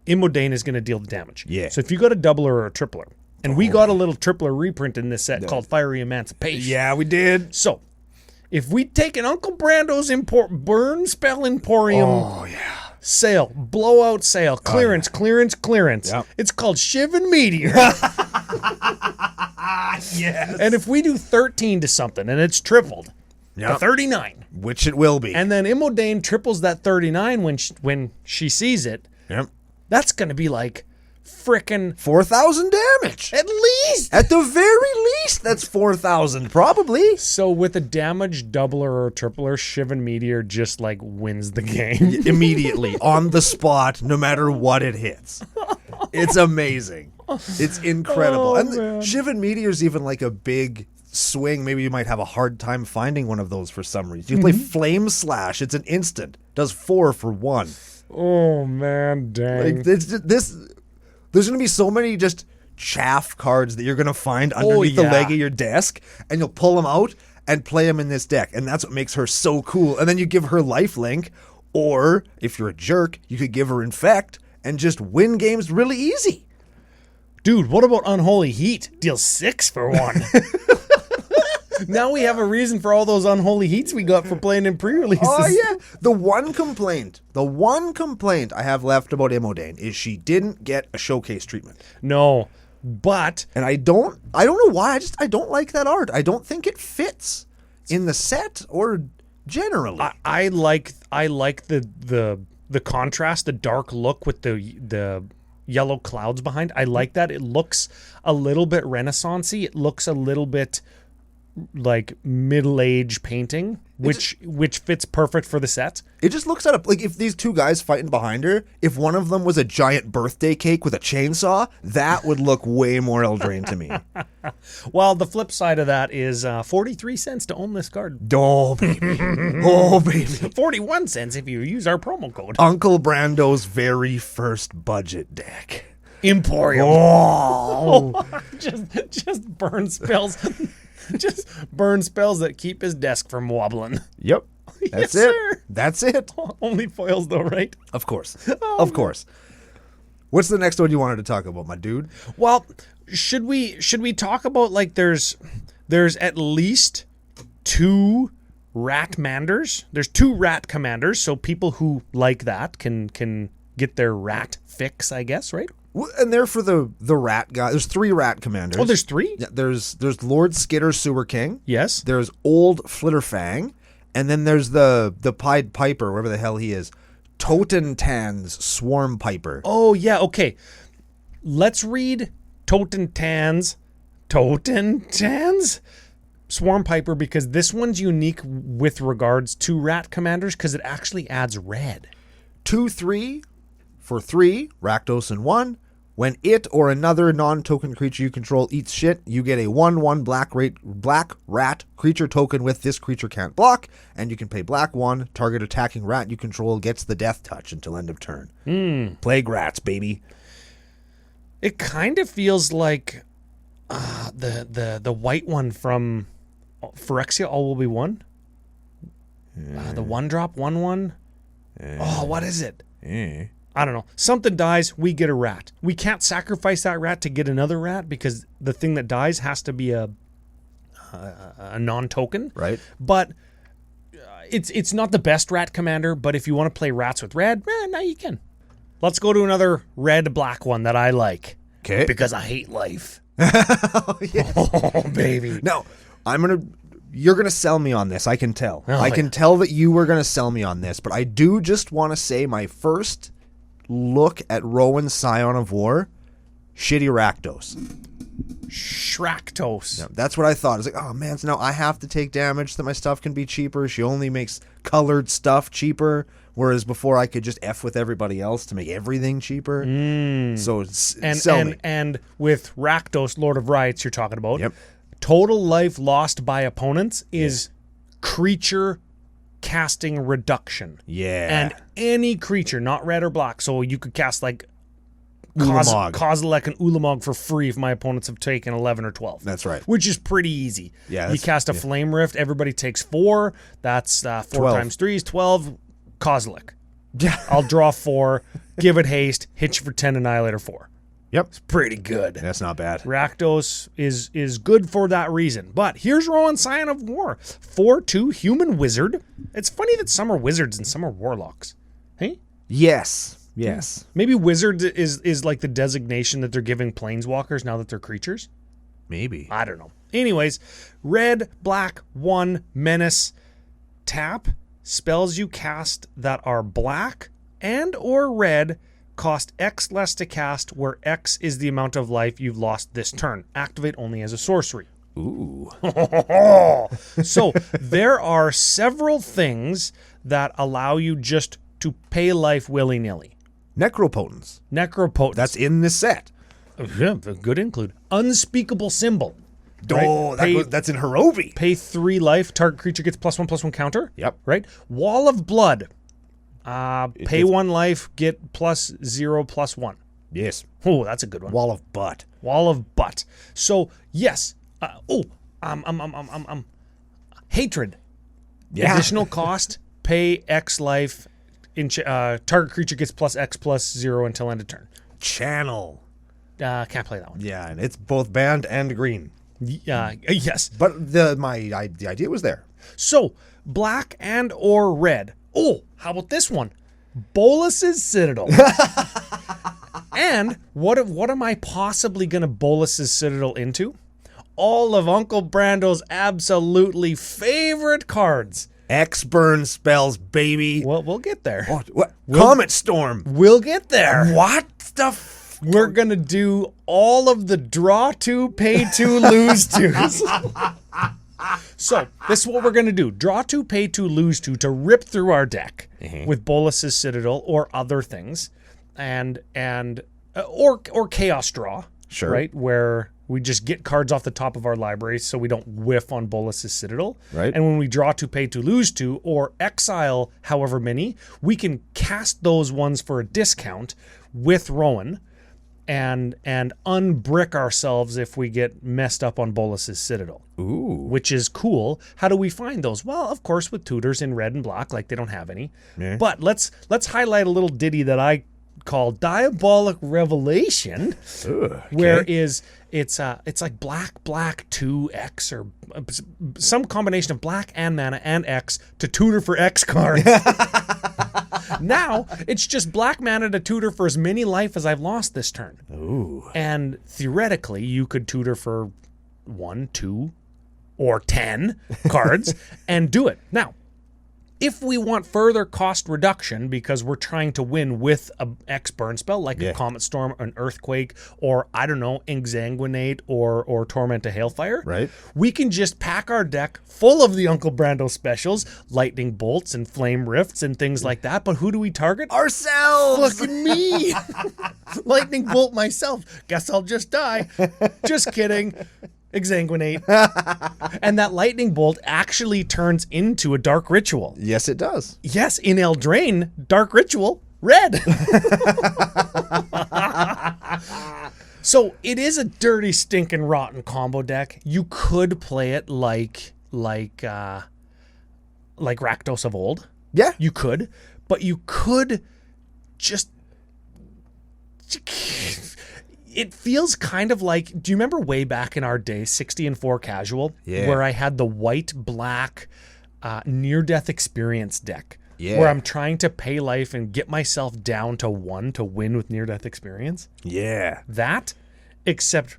Imodane is going to deal the damage. Yeah. So if you got a doubler or a tripler, and we got a little tripler reprint in this set called Fiery Emancipation. Yeah, we did. So if we take an Uncle Brando's burn spell Emporium sale, blowout sale, clearance. Yep. It's called Shivan Meteor. Yes. And if we do 13 to something and it's tripled to 39. Which it will be. And then Imodane triples that 39 when she sees it. Yep. That's going to be like frickin' 4,000 damage. at least. At the very least, that's 4,000 probably. So with a damage doubler or tripler, Shivan Meteor just like wins the game. Immediately, on the spot, no matter what it hits. It's amazing. It's incredible. Oh, and man. Shivan Meteor's even like a big swing. Maybe you might have a hard time finding one of those for some reason. You play Flame Slash. It's an instant. Does 4 for 1. Oh, man, dang. Like there's going to be so many just chaff cards that you're going to find underneath the leg of your desk, and you'll pull them out and play them in this deck. And that's what makes her so cool. And then you give her lifelink, or if you're a jerk, you could give her Infect and just win games really easy. Dude, what about Unholy Heat? Deals 6 for 1. Now we have a reason for all those Unholy Heats we got for playing in pre-releases. Oh, yeah. The one complaint I have left about Imodane is she didn't get a showcase treatment. No, but... And I don't know why. I don't like that art. I don't think it fits in the set or generally. I like the contrast, the dark look with the yellow clouds behind. I like that. It looks a little bit Renaissance-y. It looks a little bit like middle-age painting, which fits perfect for the set. It just looks at it like if these two guys fighting behind her, if one of them was a giant birthday cake with a chainsaw, that would look way more Eldraine to me. Well, the flip side of that is 43 cents to own this card. Oh, baby. Oh, baby. 41 cents if you use our promo code. Uncle Brando's very first budget deck. Emporium. Oh. just burn spells. Just burn spells that keep his desk from wobbling. Yep. That's Yes, it. sir. That's it. Only foils though, right? Of course. Of course. What's the next one you wanted to talk about, my dude? Well, should we talk about like there's at least 2 Ratmanders. There's 2 rat commanders, so people who like that can get their rat fix, I guess, right? Well, and they're for the rat guy. There's 3 rat commanders. Oh, there's 3? Yeah, there's Lord Skitter Sewer King. Yes. There's Old Flitterfang. And then there's the Pied Piper, wherever the hell he is. Totentan's Swarm Piper. Oh, yeah, okay. Let's read Totentan's Swarm Piper, because this one's unique with regards to rat commanders because it actually adds red. 2/3 for 3, Rakdos and 1. When it or another non-token creature you control eats shit, you get a 1/1 black rat creature token with this creature can't block, and you can pay black 1. Target attacking rat you control gets the death touch until end of turn. Plague rats, baby. It kind of feels like the white one from Phyrexia, All Will Be One. The 1-drop 1/1. Oh, what is it? I don't know. Something dies, we get a rat. We can't sacrifice that rat to get another rat because the thing that dies has to be a non-token. Right. But it's not the best rat commander, but if you want to play rats with red, now you can. Let's go to another red-black one that I like. Okay. Because I hate life. Yes. Oh, baby. No, you're going to sell me on this, I can tell. Oh, I can tell that you were going to sell me on this, but I do just want to say my first look at Rowan's Scion of War, shitty Rakdos. Shraktos. Yeah, that's what I thought. I was like, oh man, so now I have to take damage so that my stuff can be cheaper. She only makes colored stuff cheaper, whereas before I could just F with everybody else to make everything cheaper. So sell me. And with Rakdos, Lord of Riots, you're talking about, Yep. total life lost by opponents is creature casting reduction. Yeah. And any creature, not red or black, so you could cast like Ulamog. Kozilek and Ulamog for free if my opponents have taken 11 or 12. That's right. Which is pretty easy. Yeah, you cast a Flame Rift, everybody takes 4. That's 4 12. times 3 is 12. Kozilek. Yeah. I'll draw 4, give it haste, hit you for 10, Annihilator 4. Yep. It's pretty good. That's not bad. Rakdos is good for that reason. But here's Rowan Scion of War. 4/2 human wizard. It's funny that some are wizards and some are warlocks. Hey? Yes. Maybe wizard is like the designation that they're giving planeswalkers now that they're creatures. Maybe. I don't know. Anyways, red, black, 1, menace, tap. Spells you cast that are black and or red cost X less to cast, where X is the amount of life you've lost this turn. Activate only as a sorcery. Ooh. So there are several things that allow you just to pay life willy-nilly. Necropotence. Necropotence. That's in this set. Yeah, a good include. Unspeakable Symbol. Oh, that's in Hirobi. Pay 3 life. Target creature gets +1/+1 counter. Yep. Right? Wall of Blood. Pay 1 life, get +0/+1. Yes. Oh, that's a good one. Wall of Butt. Wall of Butt. So, yes. Hatred. Yeah. Additional cost, pay X life. Target creature gets +X/+0 until end of turn. Channel. Can't play that one. Yeah, and it's both banned and green. Yes. But the idea was there. So, black and or red. Oh, how about this one? Bolus's Citadel. And what am I possibly going to Bolus's Citadel into? All of Uncle Brando's absolutely favorite cards. X-burn spells, baby. Well, we'll get there. What? Comet Storm. We'll get there. What the We're going to do all of the draw 2, pay 2, lose 2s. So, this is what we're going to do. Draw 2, pay 2, lose 2 to rip through our deck with Bolus's Citadel or other things. Or Chaos Draw. Sure. Right? Where we just get cards off the top of our library so we don't whiff on Bolus's Citadel. Right. And when we draw 2, pay 2, lose 2, or exile however many, we can cast those ones for a discount with Rowan and unbrick ourselves if we get messed up on Bolus's Citadel. Ooh. Which is cool. How do we find those? Well, of course, with tutors in red and black, like they don't have any. Yeah. But let's highlight a little ditty that I called Diabolic Revelation, where it's like black 2X or some combination of black and mana and X to tutor for X cards. Now it's just black mana to tutor for as many life as I've lost this turn. Ooh. And theoretically, you could tutor for 1, 2, or 10 cards and do it. Now, if we want further cost reduction because we're trying to win with a X burn spell like a Comet Storm, an Earthquake, or I don't know, Exsanguinate or Torment to Hailfire, right? We can just pack our deck full of the Uncle Brando specials, Lightning Bolts and Flame Rifts and things like that. But who do we target? Ourselves! Fucking me! Lightning Bolt myself. Guess I'll just die. Just kidding. Exsanguinate. And that lightning bolt actually turns into a dark ritual. Yes, it does. Yes, in Eldraine, dark ritual, red. So it is a dirty, stinking, rotten combo deck. You could play it like Rakdos of old. Yeah. You could, but you could just... It feels kind of like, do you remember way back in our day, 60 and 4 casual, where I had the white-black near-death experience deck, where I'm trying to pay life and get myself down to 1 to win with near-death experience? Yeah. That, except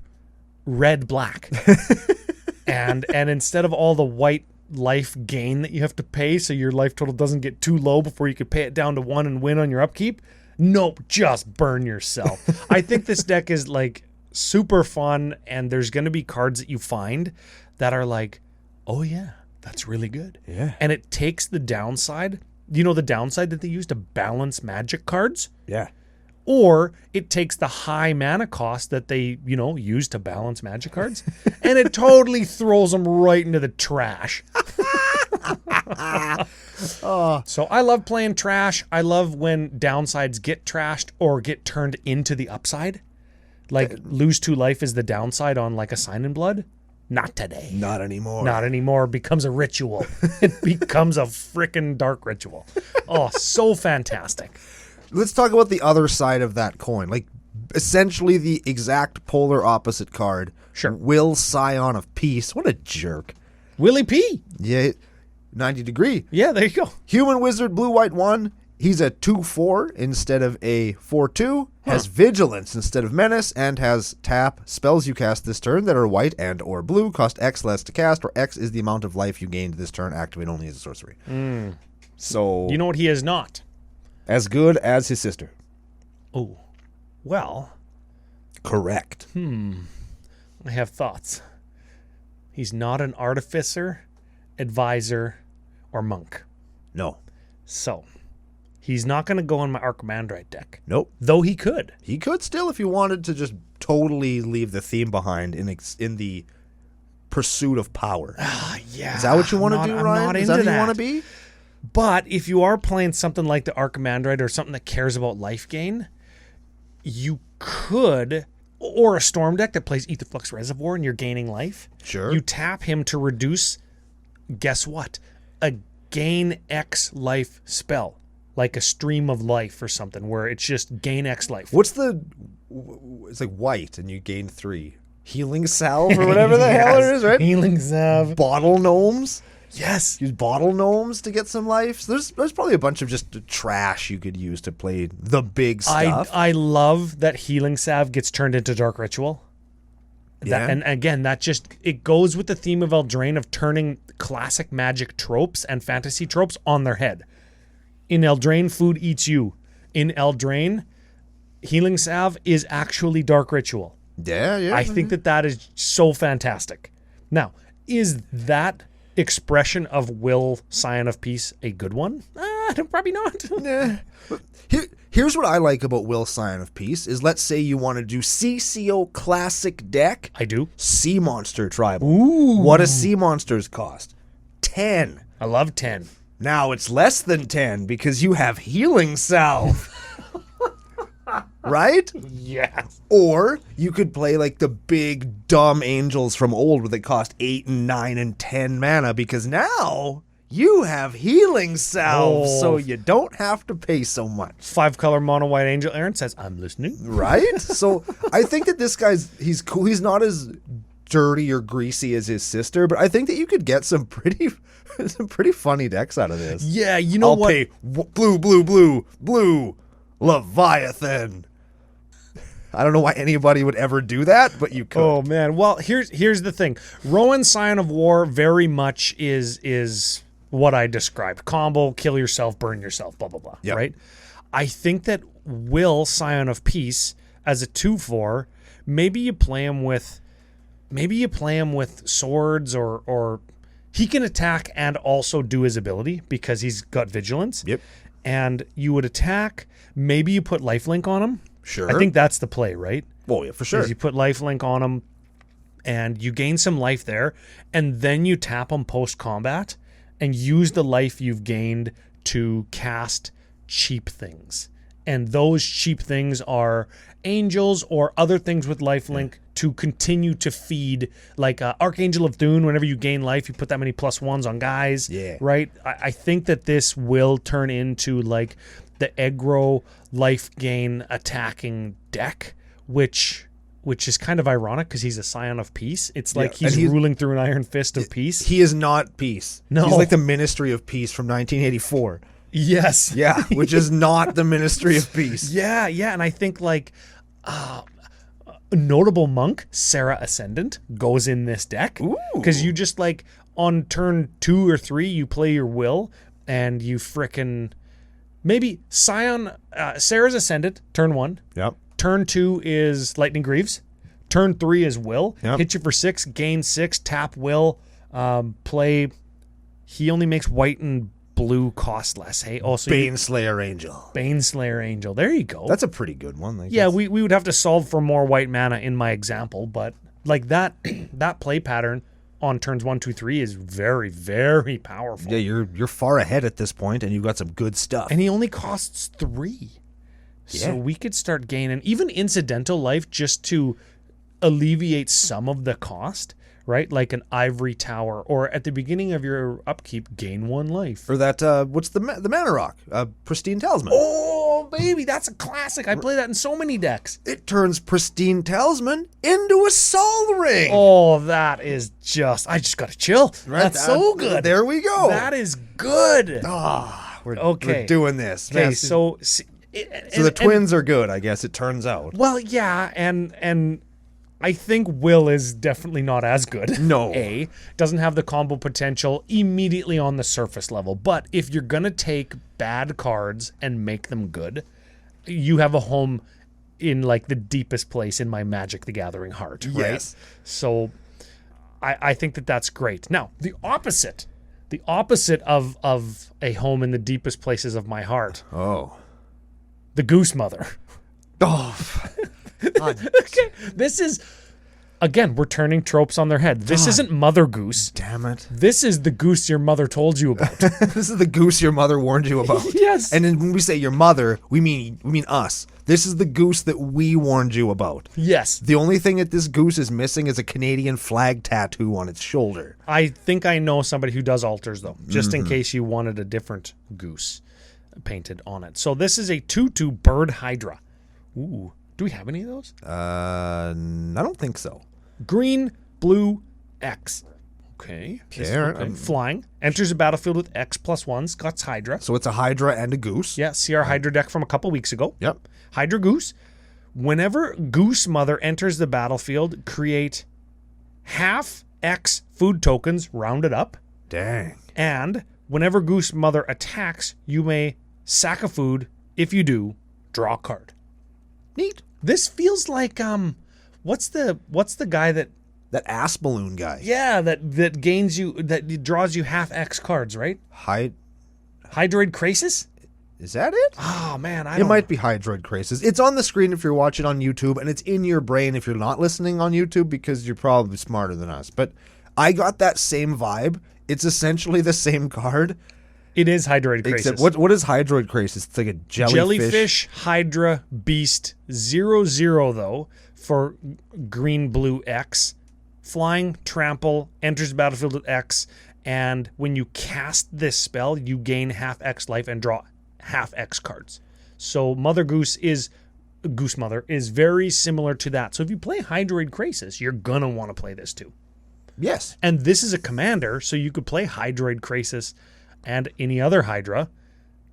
red-black. and instead of all the white life gain that you have to pay so your life total doesn't get too low before you could pay it down to 1 and win on your upkeep, nope, just burn yourself. I think this deck is like super fun, and there's going to be cards that you find that are like, oh yeah, that's really good. Yeah. And it takes the downside, you know, the downside that they use to balance Magic cards? Yeah. Or it takes the high mana cost that they, you know, use to balance Magic cards, and it totally throws them right into the trash. So I love playing trash. I love when downsides get trashed or get turned into the upside. Like lose 2 life is the downside on like a Sign in Blood. Not today. Not anymore. Not anymore. It becomes a ritual. It becomes a freaking dark ritual. Oh, so fantastic. Let's talk about the other side of that coin. Like essentially the exact polar opposite card. Sure. Will Scion of Peace. What a jerk. Willie P. Yeah. 90 degree. Yeah, there you go. Human Wizard, blue, white, 1. He's a 2/4 instead of a 4/2. Has Vigilance instead of Menace, and has tap spells you cast this turn that are white and or blue. Cost X less to cast, or X is the amount of life you gained this turn. Activate only as a sorcery. So You know what he is not? as good as his sister. Oh, well, Correct. I have thoughts. He's not an artificer, advisor, or monk. No. So, he's not going to go on my Archimandrite deck. Nope. Though he could. He could still if you wanted to just totally leave the theme behind in the pursuit of power. Yeah. Is that what you want to do, I'm Ryan? not Is that into who you that. want to be? But if you are playing something like the Archimandrite or something that cares about life gain, you could, or a Storm deck that plays Aetherflux Reservoir and you're gaining life. Sure. You tap him to reduce, guess what? A gain X life spell. Like a Stream of Life or something where it's just gain X life. What's the... It's like white and you gain 3. Healing Salve or whatever the hell it is, right? Healing Salve. Bottle Gnomes. Yes. Use Bottle Gnomes to get some life. So there's probably a bunch of just trash you could use to play the big stuff. I love that Healing Salve gets turned into Dark Ritual. Yeah. And again, that just, it goes with the theme of Eldraine of turning classic Magic tropes and fantasy tropes on their head. In Eldraine, food eats you. In Eldraine, Healing Salve is actually Dark Ritual. Yeah. I think that is so fantastic. Now, is that expression of Will Scion of Peace a good one? Probably not. Yeah. Here's what I like about Will Scion of Peace is, let's say you want to do CCO Classic deck. I do. Sea Monster Tribal. Ooh. What does Sea Monsters cost? 10. I love 10. Now it's less than 10 because you have Healing Salve. Right? Yes. Or you could play like the big dumb angels from old where they cost 8 and 9 and 10 mana, because now you have healing salve, Oh. so you don't have to pay so much. 5-color mono white angel. Aaron says, I'm listening. Right? So I think that this guy's, he's cool. He's not as dirty or greasy as his sister, but I think that you could get some pretty funny decks out of this. Yeah, you know I'll what? pay blue, Leviathan. I don't know why anybody would ever do that, but you could. Oh man. Well, here's the thing. Rowan Scion of War very much is what I described. Combo, kill yourself, burn yourself, blah blah blah. Yep. Right? I think that Will Scion of Peace as a 2/4, maybe you play him with swords or he can attack and also do his ability because he's got vigilance. Yep. And you would attack, maybe you put lifelink on him. Sure. I think that's the play, right? Oh, yeah, for sure. Is you put lifelink on him and you gain some life there, and then you tap him post-combat and use the life you've gained to cast cheap things. And those cheap things are angels or other things with lifelink to continue to feed, like Archangel of Thune. Whenever you gain life, you put that many +1s on guys. Yeah. Right? I think that this will turn into like the aggro life gain attacking deck, which is kind of ironic because he's a Scion of Peace. It's like Yeah, and he's ruling through an iron fist of peace. He is not peace. No. He's like the Ministry of Peace from 1984. Yes. Yeah, which is not the Ministry of Peace. Yeah, and I think like notable monk, Sarah Ascendant, goes in this deck. Because you just like on turn 2 or 3, you play your Will and you frickin' maybe Scion, Sarah's Ascendant, turn 1. Yep. Turn 2 is Lightning Greaves. Turn 3 is Will. Yep. Hit you for 6, gain 6, tap Will. Play. He only makes white and blue cost less. Hey, also Baneslayer Angel. Baneslayer Angel. There you go. That's a pretty good one. Like, yeah, we would have to solve for more white mana in my example, but like that that play pattern on turns 1, 2, 3 is very, very powerful. Yeah, you're far ahead at this point, and you've got some good stuff. And he only costs 3. So we could start gaining even incidental life just to alleviate some of the cost, right? Like an ivory tower, or at the beginning of your upkeep, gain 1 life. Or that, what's the Mana Rock? Pristine Talisman. Oh, baby, that's a classic. I play that in so many decks. It turns Pristine Talisman into a Sol Ring. Oh, that is I just got to chill. Right? That's so good. There we go. That is good. We're doing this. Okay, Man, so the twins are good, I guess, it turns out. Well, yeah, and I think Will is definitely not as good. No. Doesn't have the combo potential immediately on the surface level. But if you're going to take bad cards and make them good, you have a home in like the deepest place in my Magic the Gathering heart, right? Yes. So I think that that's great. Now, the opposite of a home in the deepest places of my heart, the Goose Mother. Okay, this is, again, we're turning tropes on their head. This isn't Mother Goose. Damn it. This is the goose your mother told you about. This is the goose your mother warned you about. Yes. And then when we say your mother, we mean us. This is the goose that we warned you about. Yes. The only thing that this goose is missing is a Canadian flag tattoo on its shoulder. I think I know somebody who does altars, though, just in case you wanted a different goose painted on it. So this is a 2/2 Bird Hydra. Ooh. Do we have any of those? I don't think so. Green, blue, X. Okay. Okay. Flying. Enters the battlefield with X +1s. Got Hydra. So it's a Hydra and a goose. Yeah, see our Hydra deck from a couple weeks ago. Yep. Hydra Goose. Whenever Goose Mother enters the battlefield, create half X food tokens rounded up. Dang. And whenever Goose Mother attacks, you may sack a food. If you do, draw a card. Neat. This feels like what's the guy that ass balloon guy. Yeah, that gains you, that draws you half X cards, right? Hydroid Krasis? Is that it? Oh man, It might be Hydroid Krasis. It's on the screen if you're watching on YouTube, and it's in your brain if you're not listening on YouTube because you're probably smarter than us. But I got that same vibe. It's essentially the same card. It is Hydroid Krasis. Except what is Hydroid Krasis? It's like a Jellyfish Hydra Beast 0/0 though for green blue X. Flying, trample, enters the battlefield with X, And when you cast this spell, you gain half X life and draw half X cards. So Goose Mother is very similar to that. So if you play Hydroid Krasis, you're going to want to play this too. Yes. And this is a commander, so you could play Hydroid Krasis and any other Hydra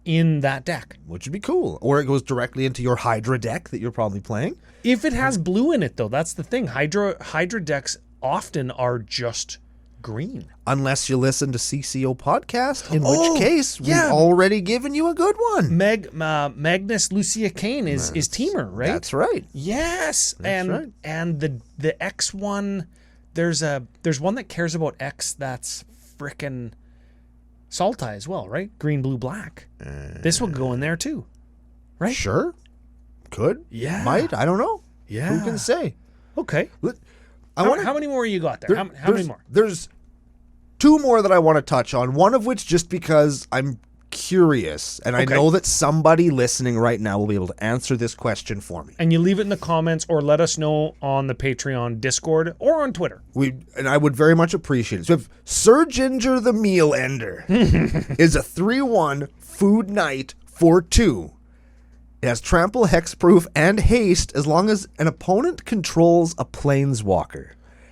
in that deck. Which would be cool. Or it goes directly into your Hydra deck that you're probably playing. If it has blue in it, though, that's the thing. Hydra decks often are just green. Unless you listen to CCO Podcast, in which case we've already given you a good one. Magnus Lucia Kane is Teamer, right? That's right. Yes. That's right. And the X one, there's one that cares about X that's frickin' Sultai as well, right? Green, blue, black. This will go in there too, right? Sure. Could. Yeah. Might. I don't know. Yeah. Who can say? Okay. How many more you got there? How many more? There's 2 more that I want to touch on. One of which just because I'm curious, and I know that somebody listening right now will be able to answer this question for me. And you leave it in the comments or let us know on the Patreon Discord or on Twitter. And I would very much appreciate it. So if Sir Ginger the Meal Ender is a 3/1 food knight for 2. It has trample, hexproof, and haste as long as an opponent controls a planeswalker.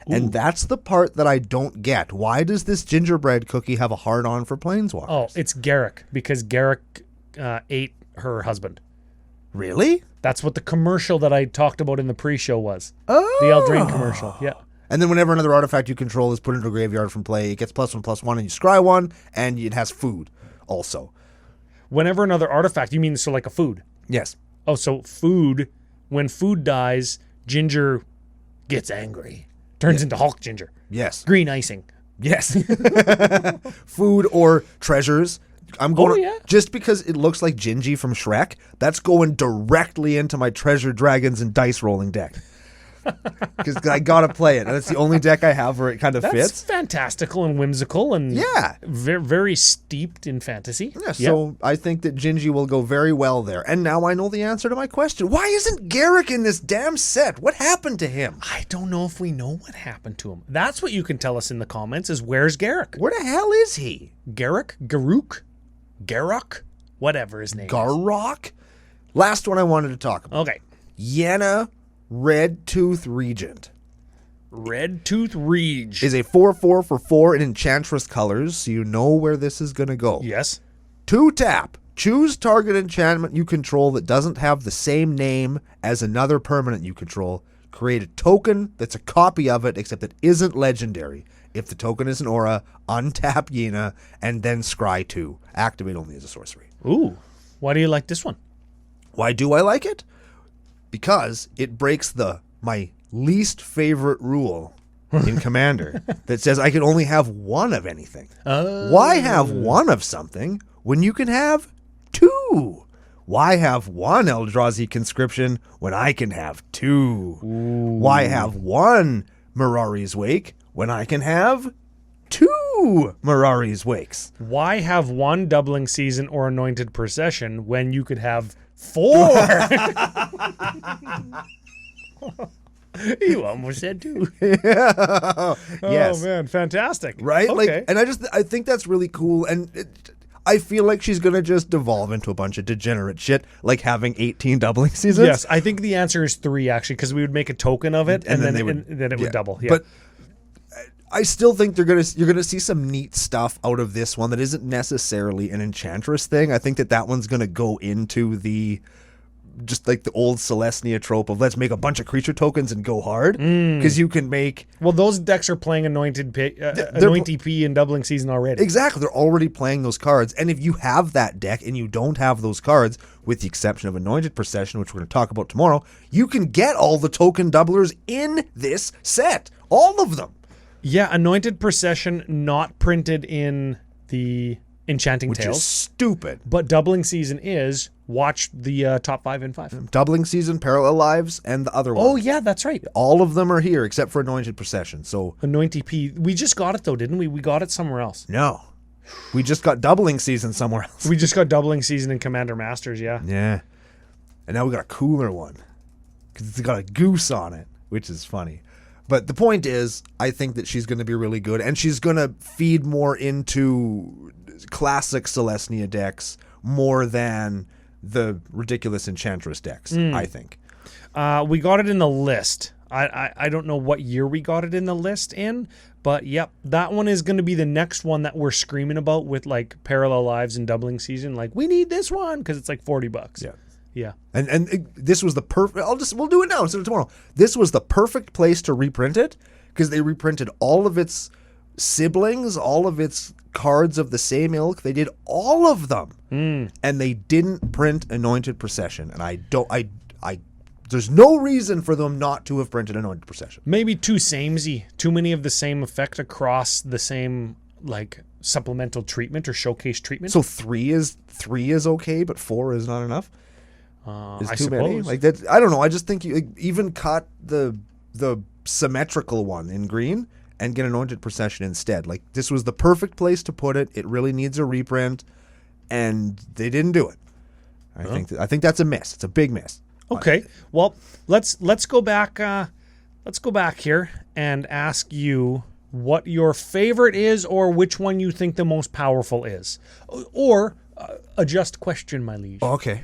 Ooh. And that's the part that I don't get. Why does this gingerbread cookie have a hard-on for planeswalkers? Oh, it's Garrick, because Garrick ate her husband. Really? That's what the commercial that I talked about in the pre-show was. Oh. The Eldraine commercial, yeah. And then whenever another artifact you control is put into a graveyard from play, it gets +1/+1, and you scry 1, and it has food also. Whenever another artifact, you mean so like a food? Yes. Oh, so food, when food dies, Ginger gets angry. Turns into Hulk Ginger. Yes. Green icing. Yes. Food or treasures. I'm going just because it looks like Gingy from Shrek, that's going directly into my treasure dragons and dice rolling deck. Because I gotta play it. And that's the only deck I have where it kind of fits. That's fantastical and whimsical and very, very steeped in fantasy. Yeah, so I think that Gingy will go very well there. And now I know the answer to my question. Why isn't Garrick in this damn set? What happened to him? I don't know if we know what happened to him. That's what you can tell us in the comments is where's Garrick? Where the hell is he? Garrick? Garrock? Whatever his name is. Garrock? Last one I wanted to talk about. Okay. Yenna Red Tooth Regent. Red Tooth Regent is a 4/4 for 4 in Enchantress colors, so you know where this is going to go. Yes. 2 tap. Choose target enchantment you control that doesn't have the same name as another permanent you control. Create a token that's a copy of it, except it isn't legendary. If the token is an aura, untap Yenna, and then scry 2. Activate only as a sorcery. Ooh. Why do you like this one? Why do I like it? Because it breaks my least favorite rule in Commander that says I can only have 1 of anything. Why have 1 of something when you can have 2? Why have 1 Eldrazi Conscription when I can have 2? Ooh. Why have 1 Mirari's Wake when I can have 2 Mirari's Wakes? Why have 1 Doubling Season or Anointed Procession when you could have 4? You almost said 2. Yeah. Yes. Oh man, fantastic! Right? Okay. And I think that's really cool. And I feel like she's gonna just devolve into a bunch of degenerate shit, like having 18 doubling seasons. Yes, I think the answer is 3 actually, because we would make a token of it, and then it would double. Yeah. But I still think you're gonna see some neat stuff out of this one that isn't necessarily an Enchantress thing. I think that one's gonna go into just like the old Celestia trope of let's make a bunch of creature tokens and go hard, because you can make. Well, those decks are playing Anointed P and Doubling Season already. Exactly, they're already playing those cards, and if you have that deck and you don't have those cards, with the exception of Anointed Procession, which we're going to talk about tomorrow, you can get all the token doublers in this set, all of them. Yeah, Anointed Procession not printed in the Enchanting Tales. Which is stupid. But Doubling Season is. Watch the top 5 in 5. Doubling Season, Parallel Lives, and the other one. Oh, yeah, that's right. All of them are here except for Anointed Procession. So Anointed P. We just got it, though, didn't we? We got it somewhere else. No. We just got Doubling Season somewhere else. We just got Doubling Season in Commander Masters, yeah. Yeah. And now we got a cooler one, because it's got a goose on it, which is funny. But the point is, I think that she's going to be really good, and she's going to feed more into classic Celestia decks more than the ridiculous Enchantress decks, I think. We got it in the list. I don't know what year we got it in the list in, but yep, that one is going to be the next one that we're screaming about with like Parallel Lives and Doubling Season. Like, we need this one because it's like $40. Yeah. Yeah. And this was the perfect, we'll do it now instead of tomorrow. This was the perfect place to reprint it because they reprinted all of its siblings, all of its cards of the same ilk. They did all of them. And they didn't print Anointed Procession. And there's no reason for them not to have printed Anointed Procession. Maybe too samey. Too many of the same effect across the same like supplemental treatment or showcase treatment. So three is okay, but 4 is not enough. Is I too suppose. many? Like that. I don't know. I just think you even cut the symmetrical one in green and get Anointed Procession instead. Like, this was the perfect place to put it. It really needs a reprint, and they didn't do it. I think that's a miss. It's a big miss. Okay. Well, let's go back. Let's go back here and ask you what your favorite is, or which one you think the most powerful is, or a just question, my liege. Okay.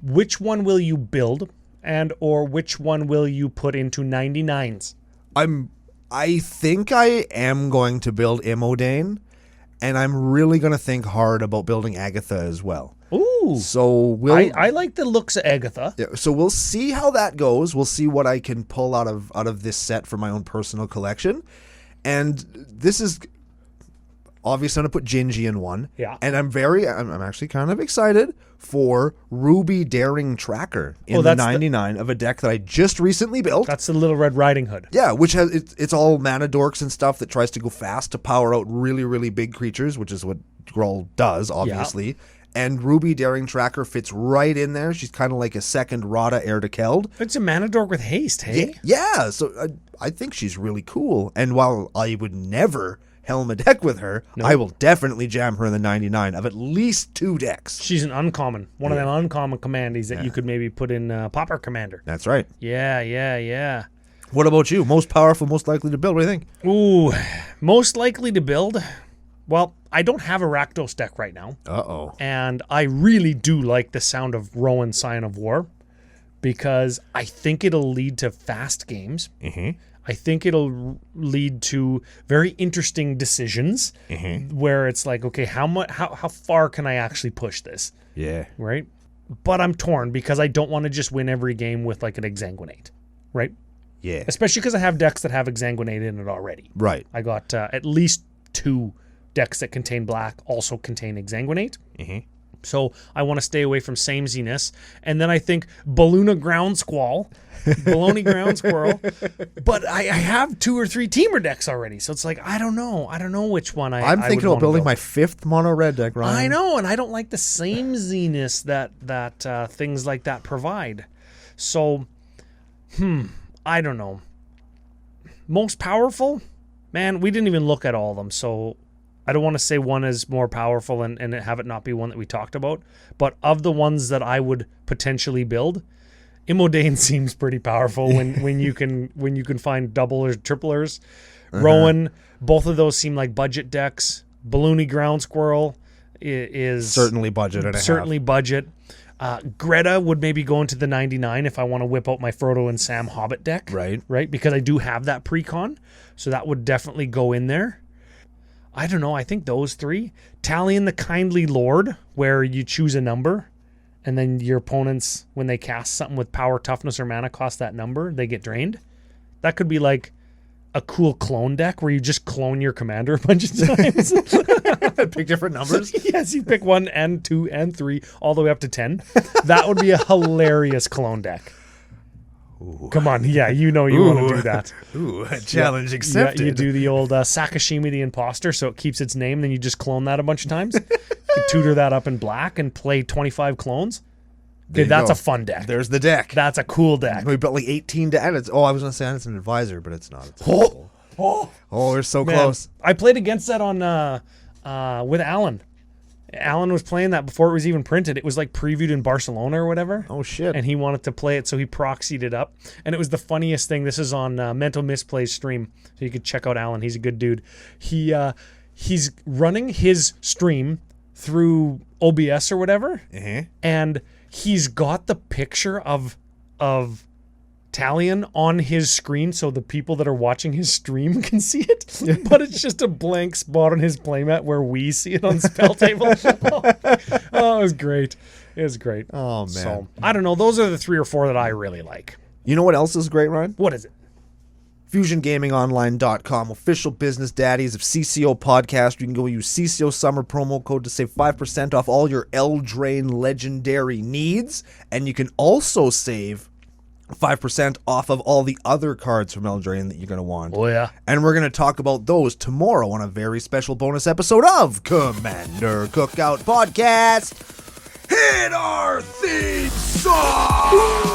Which one will you build, and or which one will you put into 99s? I think I am going to build Eldraine, and I'm really going to think hard about building Agatha as well. Ooh. So I like the looks of Agatha. Yeah, so we'll see how that goes. We'll see what I can pull out of this set for my own personal collection. And this is obviously I'm going to put Gingy in one. Yeah. And I'm actually kind of excited for Ruby Daring Tracker in the 99 of a deck that I just recently built. That's the Little Red Riding Hood. Yeah, which has it's all mana dorks and stuff that tries to go fast to power out really, really big creatures, which is what Gruul does, obviously. Yeah. And Ruby Daring Tracker fits right in there. She's kind of like a second Rada Heir to Keld. It's a mana dork with haste, hey? Yeah, so I think she's really cool. And while I would never helm a deck with her, I will definitely jam her in the 99 of at least 2 decks. She's an uncommon. One of them uncommon commandees that you could maybe put in Pauper Commander. That's right. Yeah. What about you? Most powerful, most likely to build? What do you think? Ooh, most likely to build? Well, I don't have a Rakdos deck right now. Uh-oh. And I really do like the sound of Rowan Sign of War because I think it'll lead to fast games. Mm-hmm. I think it'll lead to very interesting decisions where it's like, okay, how far can I actually push this? Yeah. Right? But I'm torn because I don't want to just win every game with like an Exsanguinate. Right? Yeah. Especially because I have decks that have Exsanguinate in it already. Right. I got at least 2 decks that contain black also contain Exsanguinate. Mm-hmm. So I want to stay away from sameness. And then I think Balloona Ground Squall, Baloney Ground Squirrel. But I have 2 or 3 Teamer decks already. So it's like, I don't know which one I'm thinking about building my 5th mono red deck, Ryan. I know, and I don't like the sameness that things like that provide. So, I don't know. Most powerful? Man, we didn't even look at all of them, so I don't want to say one is more powerful and have it not be one that we talked about. But of the ones that I would potentially build, Eldraine seems pretty powerful when you can find double or triplers. Rowan, both of those seem like budget decks. Balloony Ground Squirrel is certainly budget and a half. Budget. Greta would maybe go into the 99 if I want to whip out my Frodo and Sam Hobbit deck. Right? Because I do have that pre-con. So that would definitely go in there. I don't know. I think those 3. Talion the Kindly Lord, where you choose a number, and then your opponents, when they cast something with power, toughness, or mana cost that number, they get drained. That could be like a cool clone deck where you just clone your commander a bunch of times. Pick different numbers? Yes, you pick 1 and 2 and 3 all the way up to 10. That would be a hilarious clone deck. Ooh. Come on, yeah, you want to do that. Ooh, challenge accepted. Yeah, you do the old Sakashimi the Imposter, so it keeps its name, then you just clone that a bunch of times. You tutor that up in black and play 25 clones. Okay, that's a fun deck. There's the deck. That's a cool deck. We built like 18 decks. I was going to say it's an advisor, but it's not. It's we're so close. I played against that on with Alan. Alan was playing that before it was even printed. It was like previewed in Barcelona or whatever. Oh, shit. And he wanted to play it, so he proxied it up. And it was the funniest thing. This is on Mental Misplay's stream, so you could check out Alan. He's a good dude. He's running his stream through OBS or whatever, and he's got the picture of Talion on his screen so the people that are watching his stream can see it, but it's just a blank spot on his playmat where we see it on Spell Table. Oh, it was great. It was great. Oh, man. So, I don't know. Those are the 3 or 4 that I really like. You know what else is great, Ryan? What is it? FusionGamingOnline.com, official business daddies of CCO Podcast. You can go use CCO Summer promo code to save 5% off all your Eldraine legendary needs. And you can also save 5% off of all the other cards from Eldraine that you're going to want. Oh, yeah. And we're going to talk about those tomorrow on a very special bonus episode of Commander Cookout Podcast. Hit our theme song!